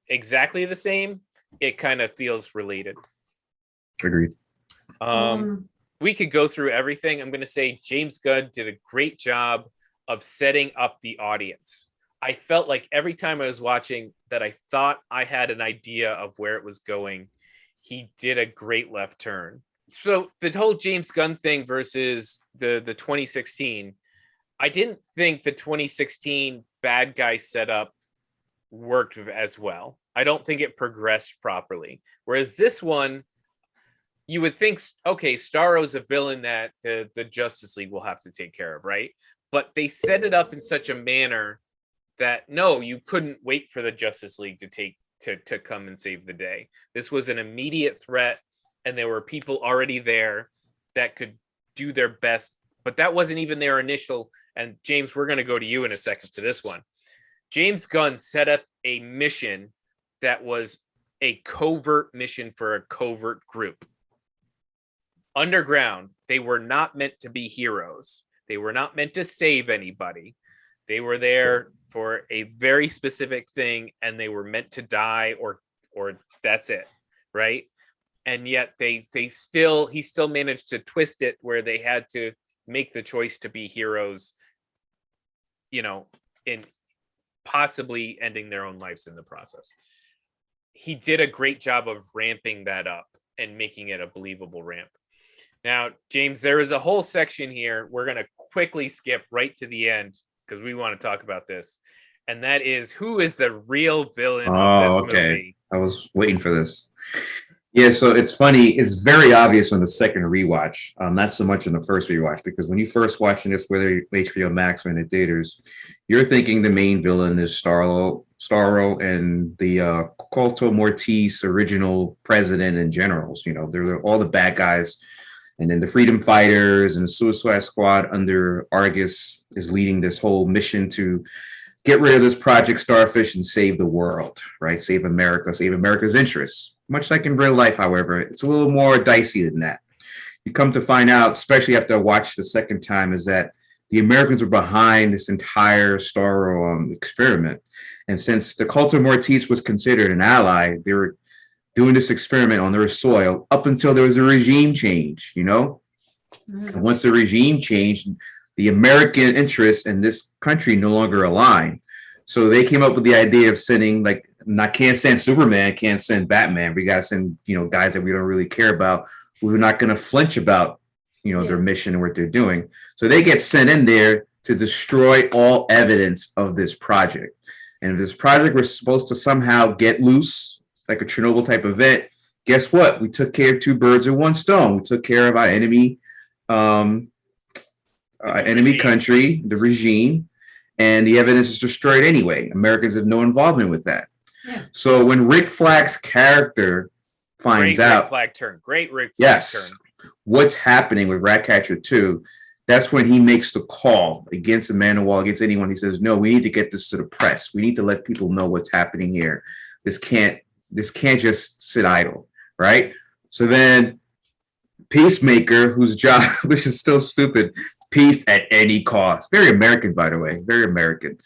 exactly the same, it kind of feels related. Agreed. We could go through everything. I'm going to say James Gunn did a great job of setting up the audience. I felt like every time I was watching that I thought I had an idea of where it was going. He did a great left turn. So the whole James Gunn thing versus the 2016, I didn't think the 2016 bad guy setup worked as well. I don't think it progressed properly. Whereas this one, you would think, okay, Starro's a villain that the Justice League will have to take care of, right? But they set it up in such a manner that no, you couldn't wait for the Justice League to come and save the day. This was an immediate threat, and there were people already there that could do their best, but that wasn't even their initial. And James, we're going to go to you in a second to this one. James Gunn set up a mission that was a covert mission for a covert group. Underground, they were not meant to be heroes. They were not meant to save anybody. They were there for a very specific thing, and they were meant to die or that's it, right? And yet he still managed to twist it where they had to make the choice to be heroes, in possibly ending their own lives in the process. He did a great job of ramping that up and making it a believable ramp. Now, James, there is a whole section here. We're going to quickly skip right to the end because we want to talk about this. And that is, who is the real villain of this movie? I was waiting for this. Yeah, so it's funny. It's very obvious on the second rewatch, not so much on the first rewatch, because when you first watching this, whether HBO Max or in the theaters, you're thinking the main villain is Starro and the Colto Mortis original president and generals. They're all the bad guys. And then the Freedom Fighters and the Suicide Squad under Argus is leading this whole mission to get rid of this Project Starfish and save the world, right? Save America, save America's interests. Much like in real life, however, it's a little more dicey than that. You come to find out, especially after I watched the second time, is that the Americans were behind this entire Starro experiment. And since the Cult of Mortis was considered an ally, they were doing this experiment on their soil up until there was a regime change, And once the regime changed, the American interests in this country no longer align. So they came up with the idea of sending, can't send Superman, can't send Batman. We got to send, guys that we don't really care about. We're not going to flinch about, their mission and what they're doing. So they get sent in there to destroy all evidence of this project. And if this project was supposed to somehow get loose, like a Chernobyl type event, guess what? We took care of two birds with one stone. We took care of our enemy country, the regime, and the evidence is destroyed anyway. Americans have no involvement with that. Yeah. So when Rick Flack's character finds out, great Rick Flag turn. What's happening with Ratcatcher 2, that's when he makes the call against Amanda Waller, against anyone. He says, no, we need to get this to the press. We need to let people know what's happening here. This can't just sit idle, right? So then Peacemaker, whose job, which is still stupid, peace at any cost. Very American, by the way, very American.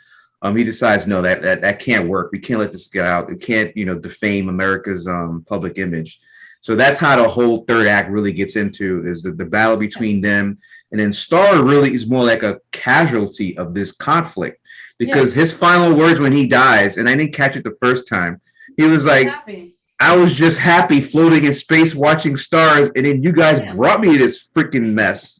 He decides, no, that can't work. We can't let this get out. We can't, defame America's public image. So that's how the whole third act really gets into, is the battle between them. And then Star really is more like a casualty of this conflict, because his final words when he dies, and I didn't catch it the first time, he was like, I was just happy floating in space watching stars, and then you guys brought me to this freaking mess.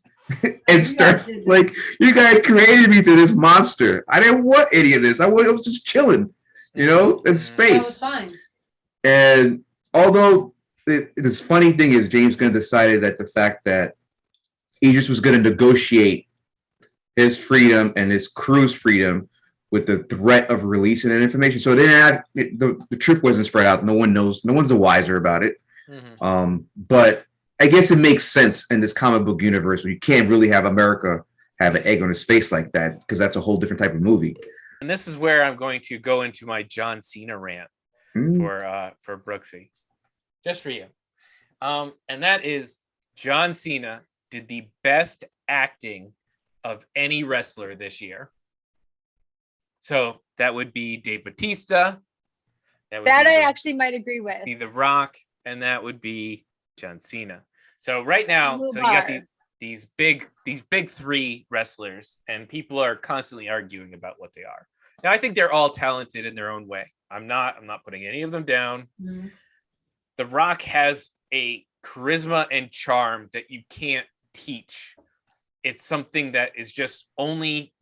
And start you guys created me to this monster. I didn't want any of this. I was just chilling, in space. That was fine. And although this funny thing is, James Gunn decided that the fact that he just was going to negotiate his freedom and his crew's freedom with the threat of releasing that information. So the truth wasn't spread out. No one knows. No one's the wiser about it. But I guess it makes sense in this comic book universe where you can't really have America have an egg on his face like that, because that's a whole different type of movie. And this is where I'm going to go into my John Cena rant for Brooksy, just for you. And that is, John Cena did the best acting of any wrestler this year. So that would be Dave Bautista. That I actually might agree with. Be The Rock, and that would be John Cena. So right now, Blue so you got bar. these big three wrestlers, and people are constantly arguing about what they are. Now I think they're all talented in their own way. I'm not putting any of them down. Mhm. The Rock has a charisma and charm that you can't teach. It's something that is just only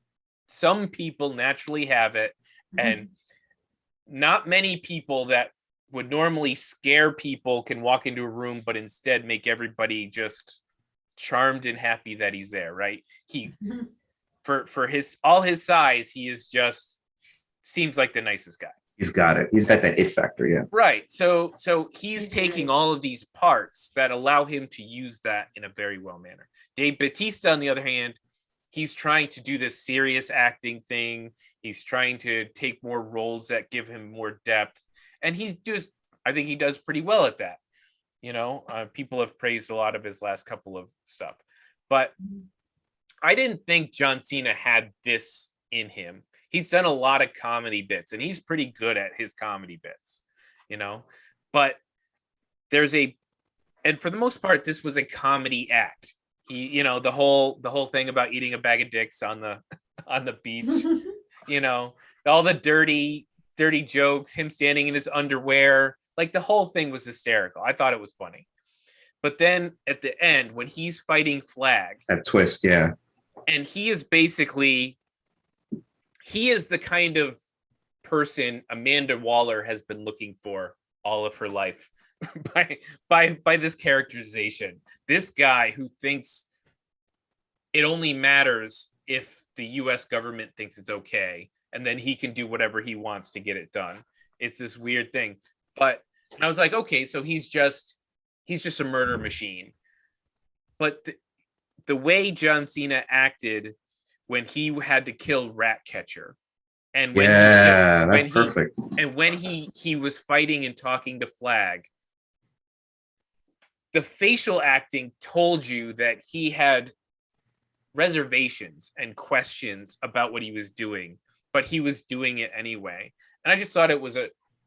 some people naturally have it, and not many people that would normally scare people can walk into a room, but instead make everybody just charmed and happy that he's there, right? He for his all his size, he is just seems like the nicest guy. He's got it. He's got that it factor, yeah. Right. So he's taking all of these parts that allow him to use that in a very well manner. Dave Bautista, on the other hand, he's trying to do this serious acting thing. He's trying to take more roles that give him more depth. And I think he does pretty well at that. You know, people have praised a lot of his last couple of stuff. But I didn't think John Cena had this in him. He's done a lot of comedy bits, and he's pretty good at his comedy bits, you know. But and for the most part, this was a comedy act. He, you know, the whole thing about eating a bag of dicks on the beach, you know, all the dirty jokes, him standing in his underwear, like the whole thing was hysterical. I thought it was funny. But then at the end, when he's fighting Flag, That twist, yeah. and he is the kind of person Amanda Waller has been looking for all of her life by this characterization. This guy who thinks it only matters if the US government thinks it's okay, and then he can do whatever he wants to get it done. It's this weird thing. But I was like, okay, so he's just a murder machine. But the way John Cena acted when he had to kill Ratcatcher, and when that's perfect. And when he was fighting and talking to Flag, the facial acting told you that he had reservations and questions about what he was doing, but he was doing it anyway. And I just thought it was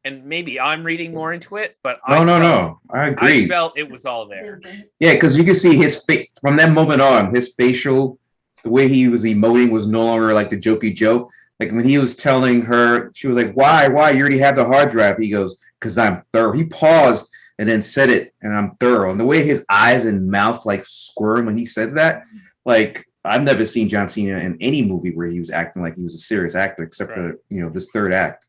and maybe I'm reading more into it, but No. I agree. I felt it was all there. Yeah, because you can see his face from that moment on, his facial, the way he was emoting was no longer like the jokey joke. Like when he was telling her, she was like, why? You already have the hard drive. He goes, because I'm thorough. He paused and then said it, and I'm thorough. And the way his eyes and mouth like squirm when he said that, like I've never seen John Cena in any movie where he was acting like he was a serious actor, except for, you know, this third act.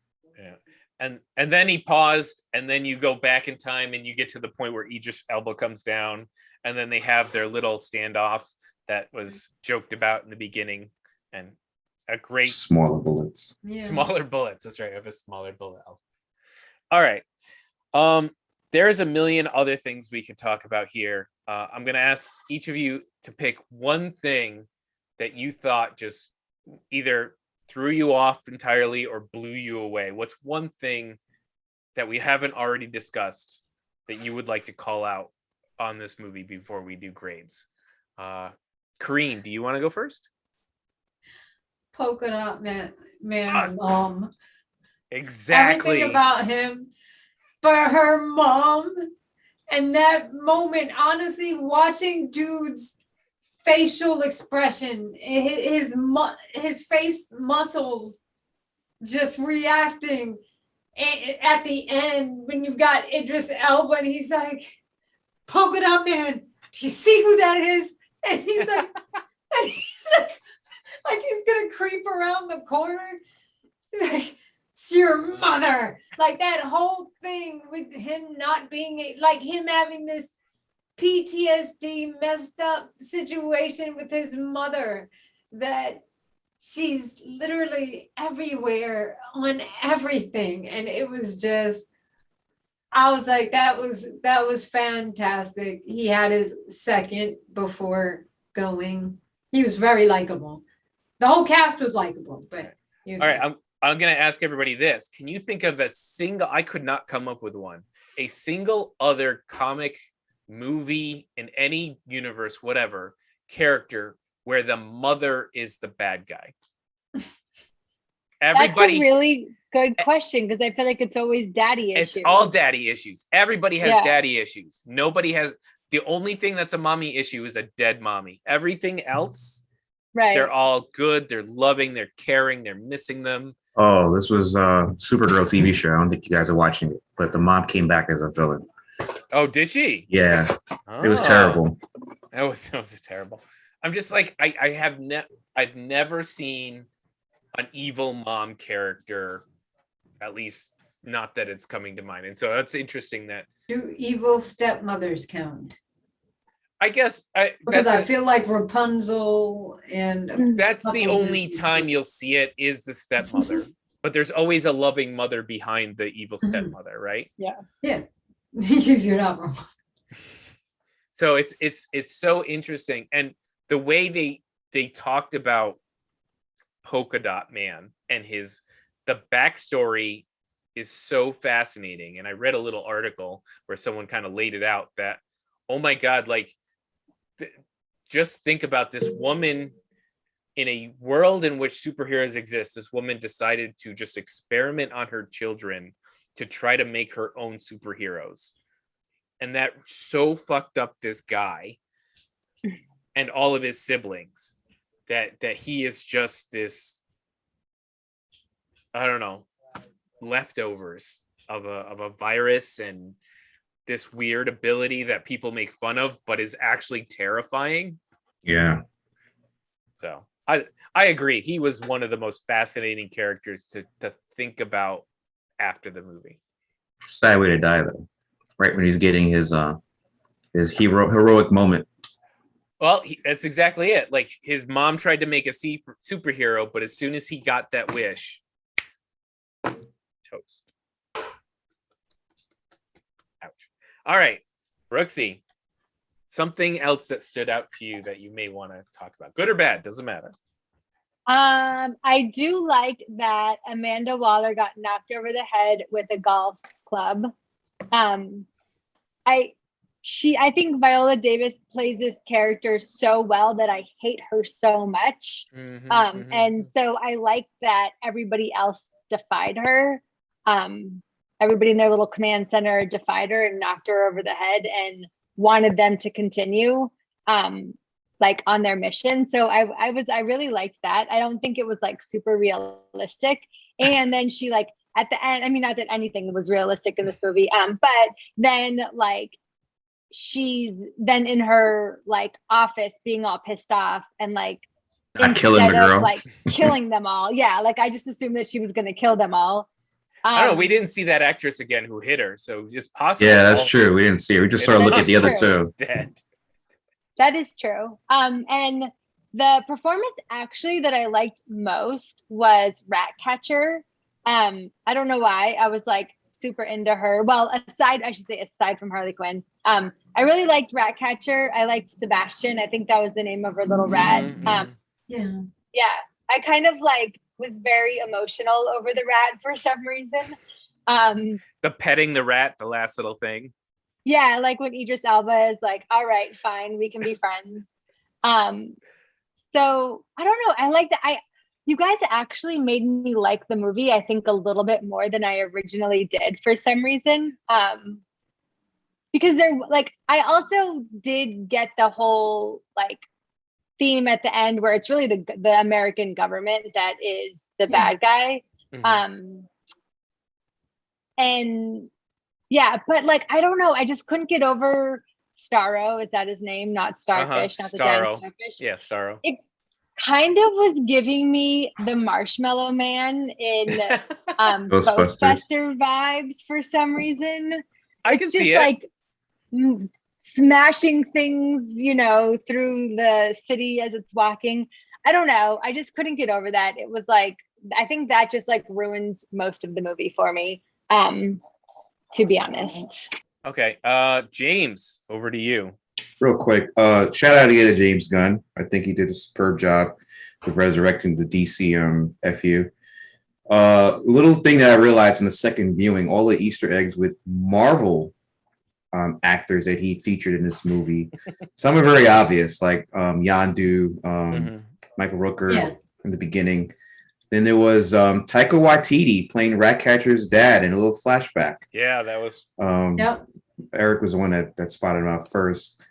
And then he paused, and then you go back in time and you get to the point where Idris Elba comes down, and then they have their little standoff that was joked about in the beginning, and a great smaller bullets. Smaller bullets. That's right. I have a smaller bullet. All right. There's a million other things we could talk about here. I'm going to ask each of you to pick one thing that you thought just either threw you off entirely or blew you away. What's one thing that we haven't already discussed that you would like to call out on this movie before we do grades? Kareen, do you want to go first? Polka Dot Man's mom. Exactly. Everything about him, but her mom, and that moment, honestly, watching dude's facial expression, his face muscles just reacting at the end when you've got Idris Elba and he's like, Polka Dot Man, do you see who that is? And he's like, like he's gonna creep around the corner. Like, it's your mother. Like that whole thing with him not being like him having this PTSD messed up situation with his mother, that she's literally everywhere on everything. And it was just, I was like, that was fantastic. He had his second before going. He was very likable. The whole cast was likable, but all right, I'm going to ask everybody this. Can you think of I could not come up with one, a single other comic movie in any universe, whatever, character where the mother is the bad guy? Everybody, that's a really good question, because I feel like it's always daddy issues. It's all daddy issues. Everybody has daddy issues. Nobody has. The only thing that's a mommy issue is a dead mommy. Everything else, Right. they're all good. They're loving. They're caring. They're missing them. Oh, this was a Supergirl TV show. I don't think you guys are watching it, but the mom came back as a villain. Oh, did she? Yeah, it was Oh. terrible. That was terrible. I'm just like I've never seen an evil mom character, at least not that it's coming to mind. And so that's interesting that Do evil stepmothers count? I guess Because I feel like Rapunzel and that's the only time you'll see it is the stepmother. But there's always a loving mother behind the evil stepmother, right? Yeah. You're not wrong. So it's so interesting. And the way they talked about Polka Dot Man and the backstory is so fascinating. And I read a little article where someone kind of laid it out that, oh my God, like just think about this woman in a world in which superheroes exist. This woman decided to just experiment on her children to try to make her own superheroes. And that so fucked up this guy and all of his siblings that he is just this, I don't know, leftovers of a virus and this weird ability that people make fun of, but is actually terrifying. Yeah. So I agree. He was one of the most fascinating characters to think about after the movie. Sad way to die though. Right when he's getting his heroic moment. Well, that's exactly it. Like his mom tried to make a superhero, but as soon as he got that wish, toast. Ouch. All right, Brooksy, something else that stood out to you that you may want to talk about, good or bad, doesn't matter. I do like that Amanda Waller got knocked over the head with a golf club. I think Viola Davis plays this character so well that I hate her so much. And so I like that everybody else defied her. Everybody in their little command center defied her and knocked her over the head and wanted them to continue like on their mission. So I really liked that. I don't think it was like super realistic. And then she like at the end, I mean, not that anything was realistic in this movie, but then like she's then in her like office being all pissed off and like killing the girl, like killing them all. Yeah, like I just assumed that she was going to kill them all. I don't know. We didn't see that actress again who hit her, so it's possible. Yeah, that's true. We didn't see her. We just started looking at the other two. Dead. That is true. And the performance actually that I liked most was Ratcatcher. I don't know why. I was like super into her. Well, aside from Harley Quinn. I really liked Ratcatcher. I liked Sebastian. I think that was the name of her little rat. Yeah. I kind of like was very emotional over the rat for some reason. The petting the rat, the last little thing. Yeah, like when Idris Elba is like, all right, fine, we can be friends. So I don't know. I like that. You guys actually made me like the movie, I think, a little bit more than I originally did for some reason. Because they're like, I also did get the whole like theme at the end where it's really the American government that is the bad guy. And yeah, but like, I don't know. I just couldn't get over Starro. Is that his name? Not Starfish, not the giant starfish. Yeah, Starro. It kind of was giving me the Marshmallow Man in Ghostbuster vibes for some reason. I can see it. Like smashing things, through the city as it's walking. I don't know. I just couldn't get over that. It was like, I think that just like ruins most of the movie for me, to be honest. Okay. James, over to you. Real quick, shout out again to James Gunn. I think he did a superb job of resurrecting the DC FU. Little thing that I realized in the second viewing, all the Easter eggs with Marvel actors that he featured in this movie. Some are very obvious, like Yondu, Michael Rooker in the beginning. Then there was Taika Waititi playing Ratcatcher's dad in a little flashback. Yeah, that was. Eric was the one that spotted him out first.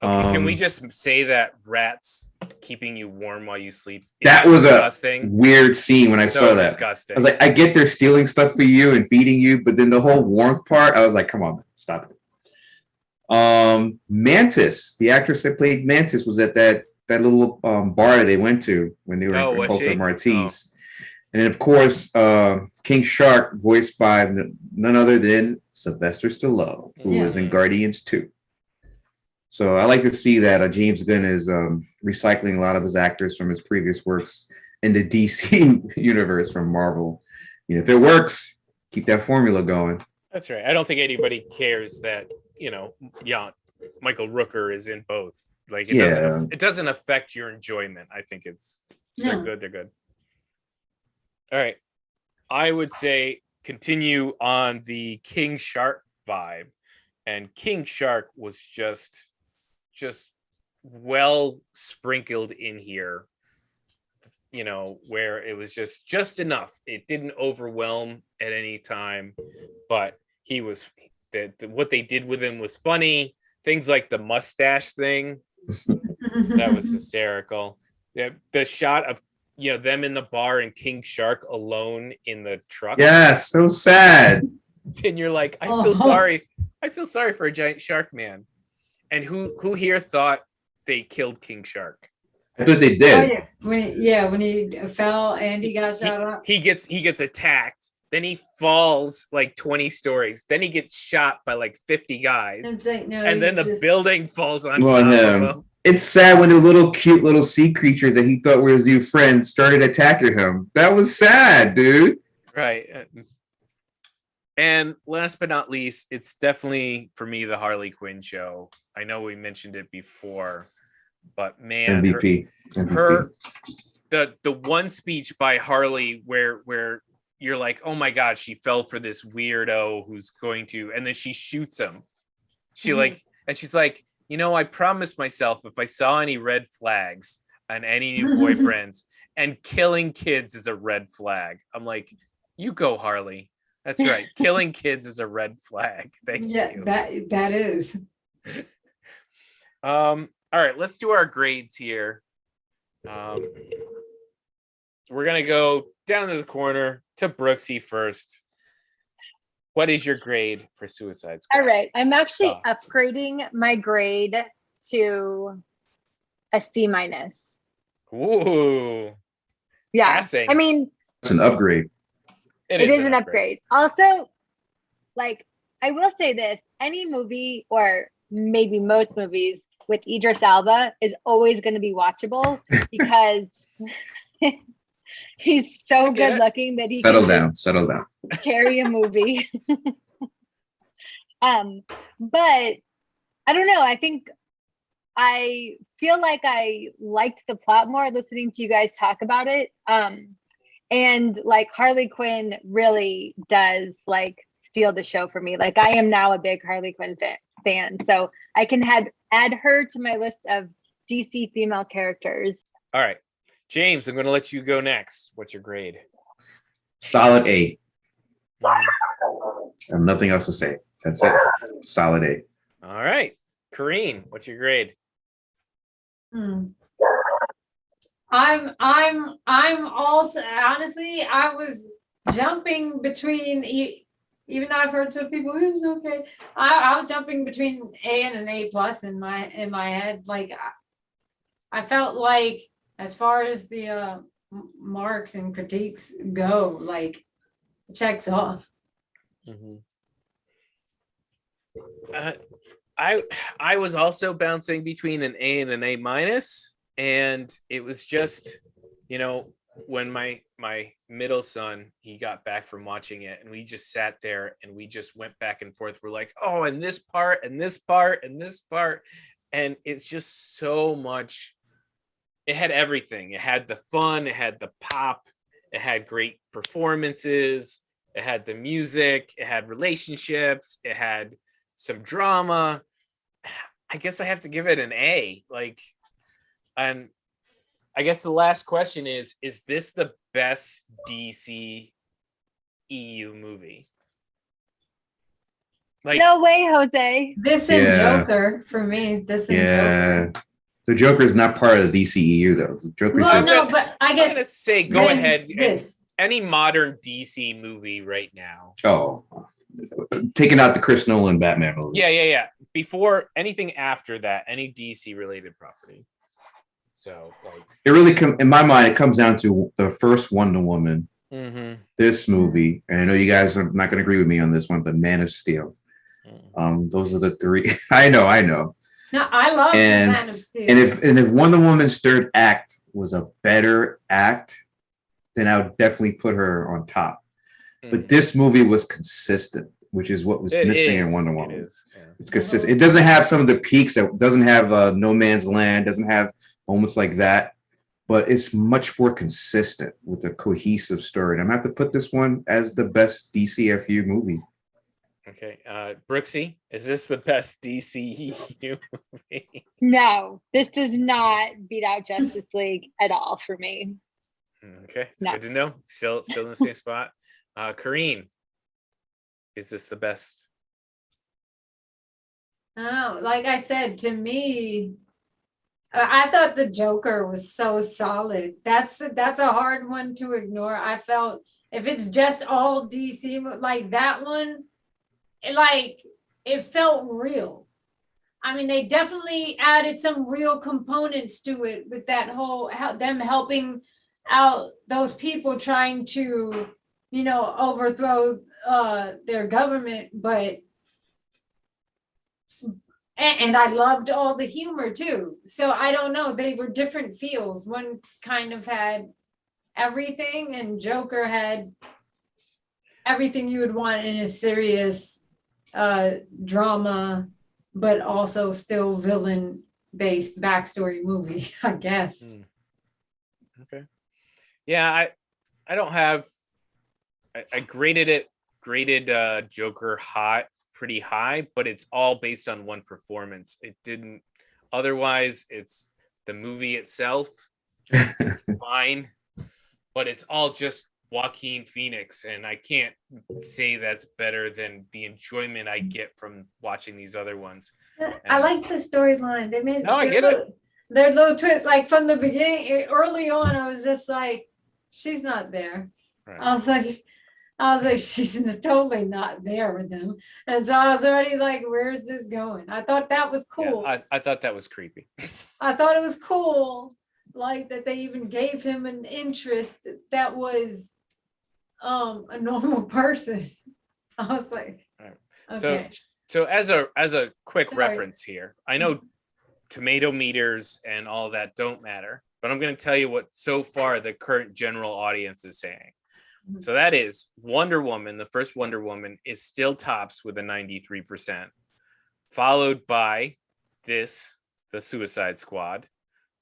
Okay, can we just say that rats keeping you warm while you sleep? That was disgusting. A weird scene when I saw that. Disgusting. I was like, I get they're stealing stuff for you and feeding you, but then the whole warmth part, I was like, come on, stop it. Mantis, the actress that played Mantis, was at that little bar that they went to when they were in Culture Martis. And then, of course, King Shark, voiced by none other than Sylvester Stallone, who was in Guardians 2. So I like to see that James Gunn is recycling a lot of his actors from his previous works in the DC universe from Marvel. You know, if it works, keep that formula going. That's right. I don't think anybody cares that, Michael Rooker is in both. Like, it doesn't affect your enjoyment. I think they're good. They're good. All right. I would say continue on the King Shark vibe. And King Shark was just well sprinkled in here, where it was just enough. It didn't overwhelm at any time, but he was what they did with him was funny. Things like the mustache thing, that was hysterical. The shot of them in the bar and King Shark alone in the truck. Yes, so sad. And you're like, I feel sorry. I feel sorry for a giant shark man. And who here thought they killed King Shark? I thought they did. Oh, yeah. When he fell and he got shot up. He gets attacked. Then he falls like 20 stories. Then he gets shot by like 50 guys. And then the building falls on him. It's sad when the cute little sea creatures that he thought were his new friends started attacking him. That was sad, dude. Right. And last but not least, it's definitely, for me, the Harley Quinn show. I know we mentioned it before, but man, MVP. The one speech by Harley where you're like, oh my God, she fell for this weirdo who's going to, and then she shoots him. She's like, I promised myself if I saw any red flags on any new boyfriends, and killing kids is a red flag. I'm like, you go, Harley. That's right. Killing kids is a red flag. Thank you. That is. All right, let's do our grades here. We're gonna go down to the corner to Brooksy first. What is your grade for Suicide Squad? All right, I'm actually upgrading my grade to a C-. Ooh. Yeah. Passing. I mean, it's an upgrade. It is an upgrade. Also, like, I will say this, any movie, or maybe most movies with Idris Elba, is always going to be watchable because he's so good looking that he settle down carry a movie. But I don't know. I feel like I liked the plot more listening to you guys talk about it. And like Harley Quinn really does like steal the show for me. Like I am now a big Harley Quinn fan. So I can add her to my list of DC female characters. All right. James, I'm going to let you go next. What's your grade? Solid A. I have nothing else to say. That's it. Solid A. All right. Kareen, what's your grade? I'm also, honestly, I was jumping between, even though I've heard some people, it's okay. I was jumping between A and an A plus in my head. Like I felt like, as far as the marks and critiques go, like it checks off. Mm-hmm. I was also bouncing between an A and an A minus. And it was just, when my middle son, he got back from watching it and we just sat there and we just went back and forth. We're like, oh, and this part and this part and this part. And it's just so much. It had everything. It had the fun. It had the pop. It had great performances. It had the music. It had relationships. It had some drama. I guess I have to give it an A. And I guess the last question is this the best DC EU movie? Like, No way, Jose. This and Yeah. Joker for me. This and Yeah. Joker. The Joker is not part of the DCEU though. The Joker's Well, just no, but I I'm gonna guess say go then ahead. This. Any modern DC movie right now. taking out the Chris Nolan Batman movie. Yeah. Before anything after that, any DC related property. So like It really in my mind, it comes down to the first Wonder Woman, this movie, and I know you guys are not going to agree with me on this one, but Man of Steel. Those are the three. I know. No, I love Man of Steel. And if Wonder Woman's third act was a better act, then I would definitely put her on top. But this movie was consistent, which is what was missing in Wonder Woman. It's consistent. It doesn't have some of the peaks. It doesn't have No Man's Land. Doesn't have moments like that. But it's much more consistent with a cohesive story. And I'm going to have to put this one as the best DCFU movie. Okay. Brooksy, is this the best DCEU movie? No, this does not beat out Justice League at all for me. Okay, it's good to know. Still in the same spot. Kareen, is this the best? Oh, like I said, to me, I thought the Joker was so solid. That's a hard one to ignore. I felt if it's just all DC, like that one, it felt real. I mean, they definitely added some real components to it with that whole them helping out those people trying to, overthrow their government, but and I loved all the humor too. So I don't know, they were different feels. One kind of had everything, and Joker had everything you would want in a serious drama, but also still villain based backstory movie, I guess. Okay. Yeah, I don't have. I graded Joker pretty high, but it's all based on one performance. It didn't. Otherwise, it's the movie itself, fine, but it's all just Joaquin Phoenix, and I can't say that's better than the enjoyment I get from watching these other ones. I like the storyline. They made I get it. Their little twist, like from the beginning, early on, I was just like, she's not there. Right. I was like, she's totally not there with them. And so I was already like, where's this going? I thought that was cool. Yeah, I thought that was creepy. I thought it was cool, like that they even gave him an interest that was a normal person. I was like, okay. So as a quick reference here, I know tomato meters and all that don't matter, but I'm going to tell you what so far the current general audience is saying. So that is Wonder Woman, the first Wonder Woman, is still tops with a 93%, followed by the Suicide Squad,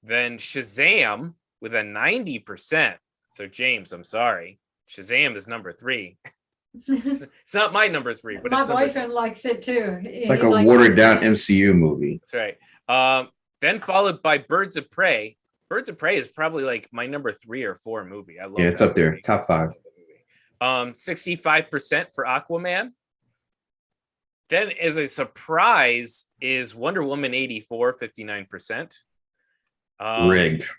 then Shazam with a 90%. So James, I'm sorry, Shazam is number 3. It's not my number 3, but my boyfriend likes it too. It's like a watered down MCU movie. That's right. Then followed by Birds of Prey. Birds of Prey is probably like my number 3 or 4 movie. I love it. Yeah, it's up there, top 5. 65% for Aquaman. Then as a surprise is Wonder Woman 84, 59%.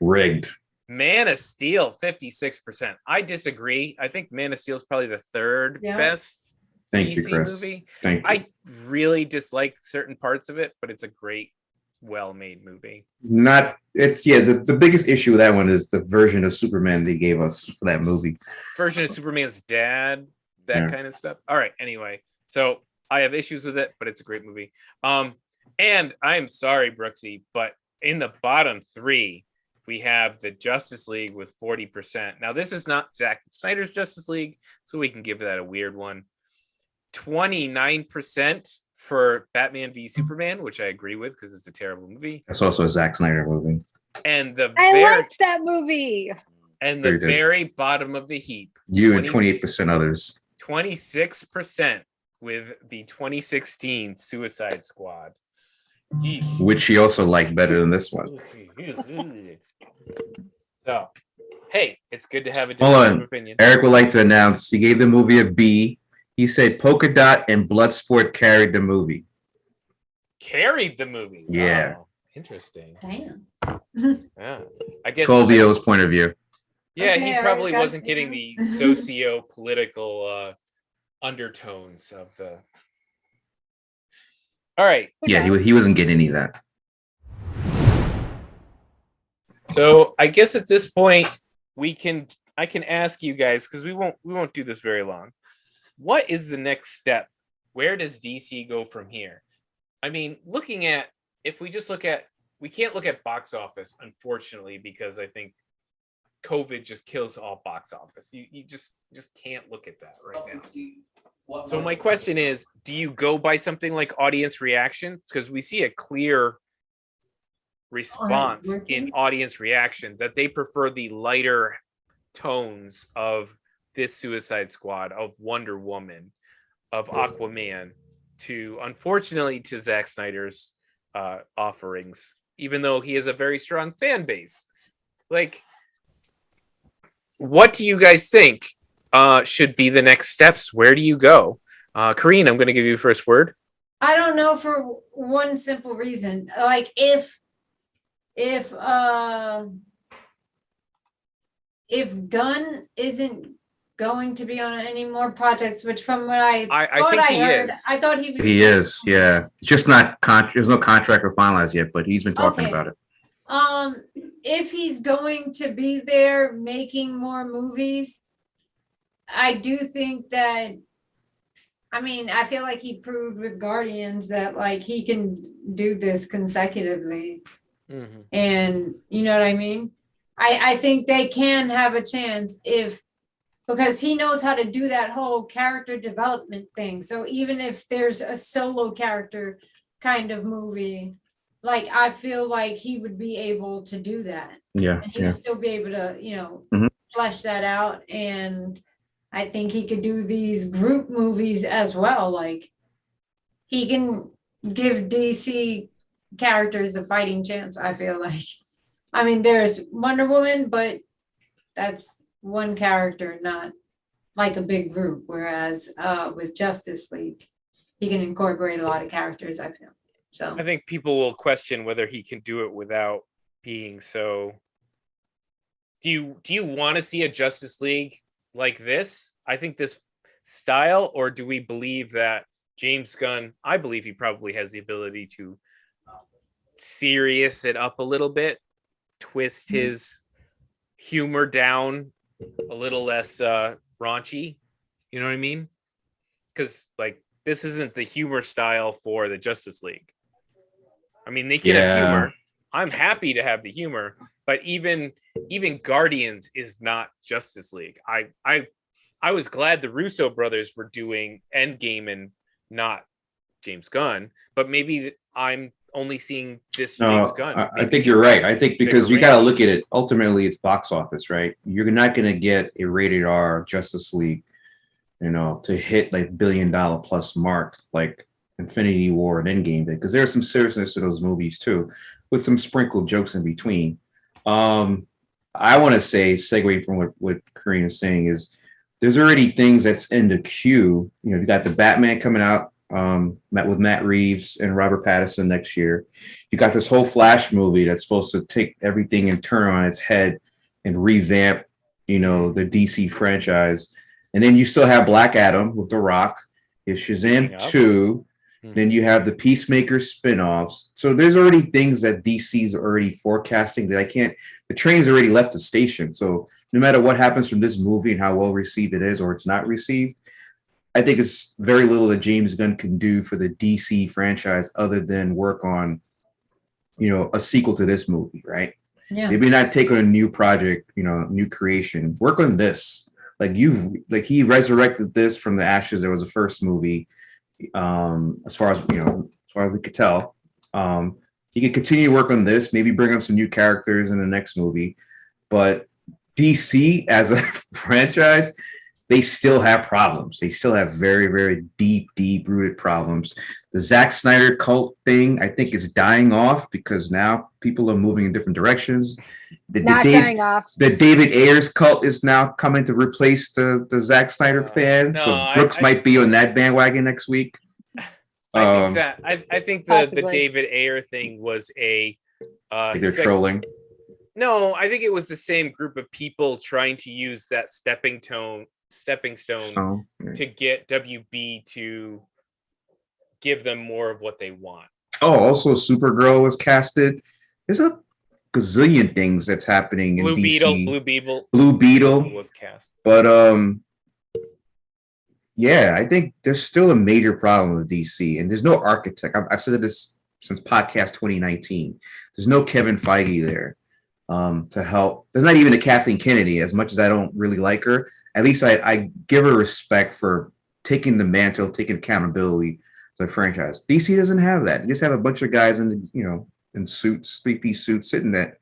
Rigged. Man of Steel, 56%. I disagree. I think Man of Steel is probably the third best DC movie. Thank you. I really dislike certain parts of it, but it's a great, well-made movie. The biggest issue with that one is the version of Superman they gave us for that movie. Version of Superman's dad, kind of stuff. All right, anyway. So I have issues with it, but it's a great movie. And I'm sorry, Brooksy, but in the bottom 3, we have the Justice League with 40%. Now, this is not Zack Snyder's Justice League, so we can give that a weird one. 29% for Batman v Superman, which I agree with because it's a terrible movie. That's also a Zack Snyder movie. And I liked that movie. And the very bottom of the heap. You and 28% others. 26% with the 2016 Suicide Squad. Which he also liked better than this one. So, hey, it's good to have a different opinion. Eric would like to announce he gave the movie a B. He said Polka Dot and Bloodsport carried the movie. Carried the movie. Yeah. Wow. Interesting. Damn. Yeah. I guess 12-year-old's point of view. Yeah, Okay, he all probably right, wasn't guys. getting the socio-political undertones of the. All right. Yeah, he wasn't getting any of that. So I guess at this point I can ask you guys, because we won't do this very long. What is the next step? Where does DC go from here? I mean, if we just we can't look at box office, unfortunately, because I think COVID just kills all box office. You just can't look at that right now. So my question is, do you go by something like audience reaction? Because we see a clear response in audience reaction that they prefer the lighter tones of this Suicide Squad, of Wonder Woman, of Aquaman, unfortunately to Zack Snyder's offerings, even though he has a very strong fan base. Like, what do you guys think should be the next steps? Where do you go? Kareen, I'm going to give you the first word. I don't know, for one simple reason. Like, if Gunn isn't going to be on any more projects, which from what I think I he heard, is. I thought he was. He is, yeah. It's just not there's no contract or finalized yet, but he's been talking about it. If he's going to be there making more movies, I do think that, I mean, I feel like he proved with Guardians that like he can do this consecutively. Mm-hmm. And you know what I mean? I think they can have a chance because he knows how to do that whole character development thing. So even if there's a solo character kind of movie, like I feel like he would be able to do that. Yeah. And he would still be able to, flesh that out. And I think he could do these group movies as well. Like, he can give DC characters a fighting chance, I feel like. I mean, there's Wonder Woman, but that's one character, not like a big group. Whereas with Justice League, he can incorporate a lot of characters, I feel. So I think people will question whether he can do it without being so. Do you want to see a Justice League like this? I think this style, or do we believe that James Gunn, I believe he probably has the ability to serious it up a little bit, twist his humor down a little less raunchy. You know what I mean? Because like, this isn't the humor style for the Justice League. I mean, they can have humor. I'm happy to have the humor, but even Guardians is not Justice League. I was glad the Russo brothers were doing Endgame and not James Gunn, but maybe I'm only seeing this James Gunn. I think you're right. I think because you got to look at it. Ultimately, it's box office, right? You're not going to get a rated R Justice League, to hit like $1 billion plus mark like Infinity War and Endgame did, because there's some seriousness to those movies too, with some sprinkled jokes in between. I want to say, segue from what Kareen is saying, is there's already things that's in the queue. You got the Batman coming out, with Matt Reeves and Robert Pattinson next year. You got this whole Flash movie that's supposed to take everything and turn on its head and revamp, the DC franchise. And then you still have Black Adam with The Rock. You have Shazam 2. Then you have the Peacemaker spinoffs. So there's already things that DC's already forecasting that the train's already left the station. So no matter what happens from this movie and how well received it is or it's not received, I think it's very little that James Gunn can do for the DC franchise other than work on, a sequel to this movie, right? Maybe not take on a new project, new creation. Work on this. He resurrected this from the ashes. There was a first movie. As far as we could tell, he could continue to work on this, maybe bring up some new characters in the next movie. But DC as a franchise, they still have problems. They still have very, very deep, deep rooted problems. The Zack Snyder cult thing, I think, is dying off because now people are moving in different directions. Dying off. The David Ayers cult is now coming to replace the Zack Snyder fans. No, so Brooks might be on that bandwagon next week. I think the David Ayer thing was a they're trolling. No, I think it was the same group of people trying to use that stepping stone to get WB to give them more of what they want. Oh, also Supergirl was casted. There's a gazillion things that's happening in DC. Blue Beetle was cast. But yeah, I think there's still a major problem with DC, and there's no architect. I've said this since podcast 2019. There's no Kevin Feige there to help. There's not even a Kathleen Kennedy. As much as I don't really like her, at least I give her respect for taking the mantle, taking accountability to the franchise. DC doesn't have that. They just have a bunch of guys in suits, 3-piece suits, sitting there.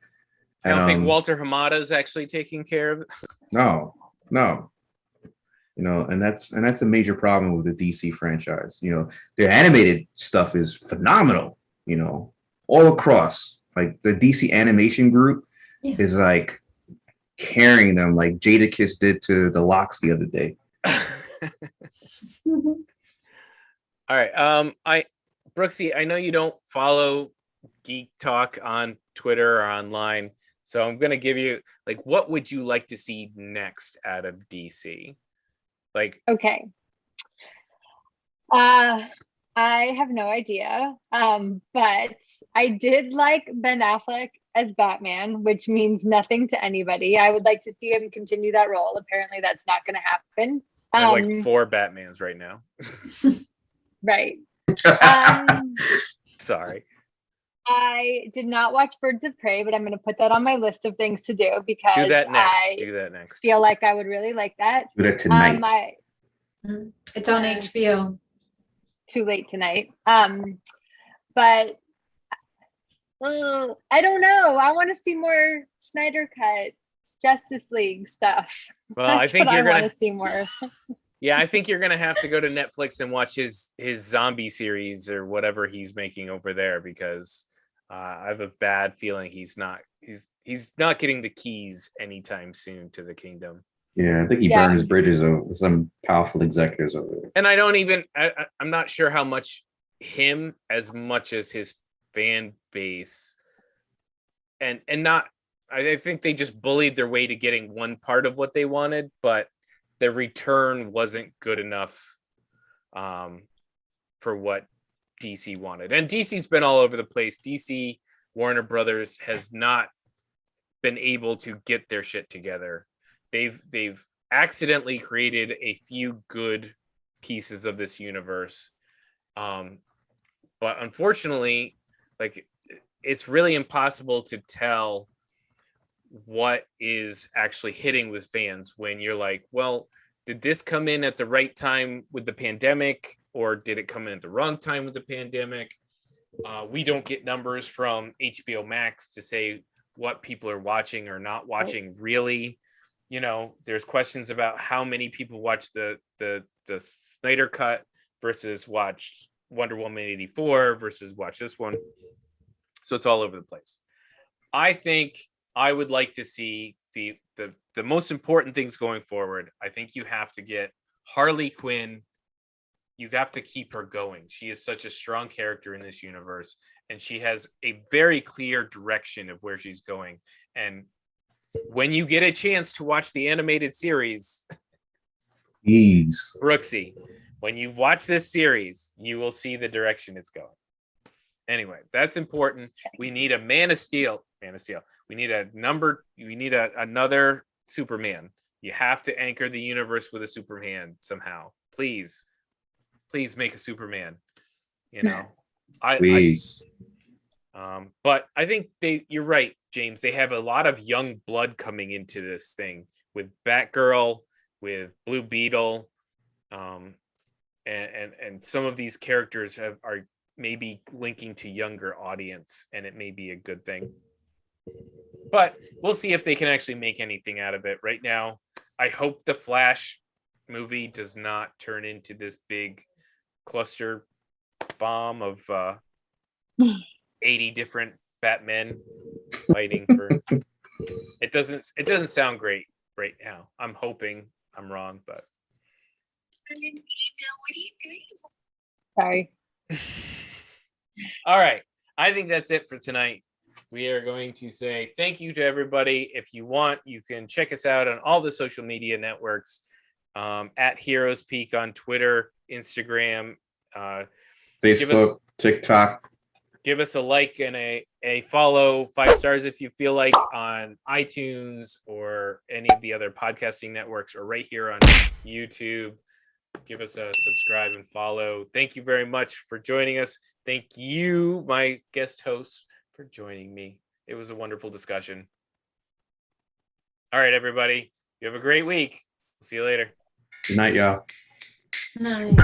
I don't think Walter Hamada is actually taking care of it. No. And that's a major problem with the DC franchise. Their animated stuff is phenomenal, all across. Like the DC animation group is like carrying them like Jadakiss did to the Locks the other day. All right. Brooksy, I know you don't follow Geek Talk on Twitter or online, so I'm gonna give you what would you like to see next out of DC? Okay. I have no idea. But I did like Ben Affleck as Batman, which means nothing to anybody. I would like to see him continue that role. Apparently that's not going to happen. Like 4 Batmans right now. Right. Sorry. I did not watch Birds of Prey, but I'm going to put that on my list of things to do because do that next. Feel like I would really like that. Do that tonight. It's on HBO. Too late tonight. But I don't know. I want to see more Snyder Cut Justice League stuff. Well, I think you're going to see more. Yeah, I think you're gonna have to go to Netflix and watch his zombie series or whatever he's making over there because I have a bad feeling he's not getting the keys anytime soon to the kingdom. Yeah, I think he burned his bridges with some powerful executives over there. And I'm not sure how much him as much as his fan base and not. I think they just bullied their way to getting one part of what they wanted, but the return wasn't good enough for what DC wanted. And DC's been all over the place. DC, Warner Brothers has not been able to get their shit together. They've accidentally created a few good pieces of this universe. But unfortunately, it's really impossible to tell what is actually hitting with fans when you're like, well, did this come in at the right time with the pandemic or did it come in at the wrong time with the pandemic? We don't get numbers from HBO Max to say what people are watching or not watching really. There's questions about how many people watch the Snyder Cut versus watched Wonder Woman 84 versus watch this one. So it's all over the place. I think I would like to see the most important things going forward. I think you have to get Harley Quinn. You have to keep her going. She is such a strong character in this universe, and she has a very clear direction of where she's going. And when you get a chance to watch the animated series, Brooksy, when you've watched this series, you will see the direction it's going. Anyway, that's important. We need a Man of Steel. We need another Superman. You have to anchor the universe with a Superman somehow. Please make a Superman. Please. But I think you're right, James. They have a lot of young blood coming into this thing with Batgirl, with Blue Beetle, and some of these characters are maybe linking to younger audience, and it may be a good thing. But we'll see if they can actually make anything out of it. Right now, I hope the Flash movie does not turn into this big cluster bomb of 80 different Batmen fighting for it doesn't sound great right now. I'm hoping I'm wrong, but Sorry. all right. I think that's it for tonight. We are going to say thank you to everybody. If you want, you can check us out on all the social media networks, at Heroes Peak on Twitter, Instagram, Facebook, TikTok. give us a like and a follow, 5 stars if you feel like, on iTunes or any of the other podcasting networks, or right here on YouTube. Give us a subscribe and follow. Thank you very much for joining us. Thank you, my guest host, for joining me. It was a wonderful discussion. All right, everybody. You have a great week. See you later. Good night, y'all. Nice.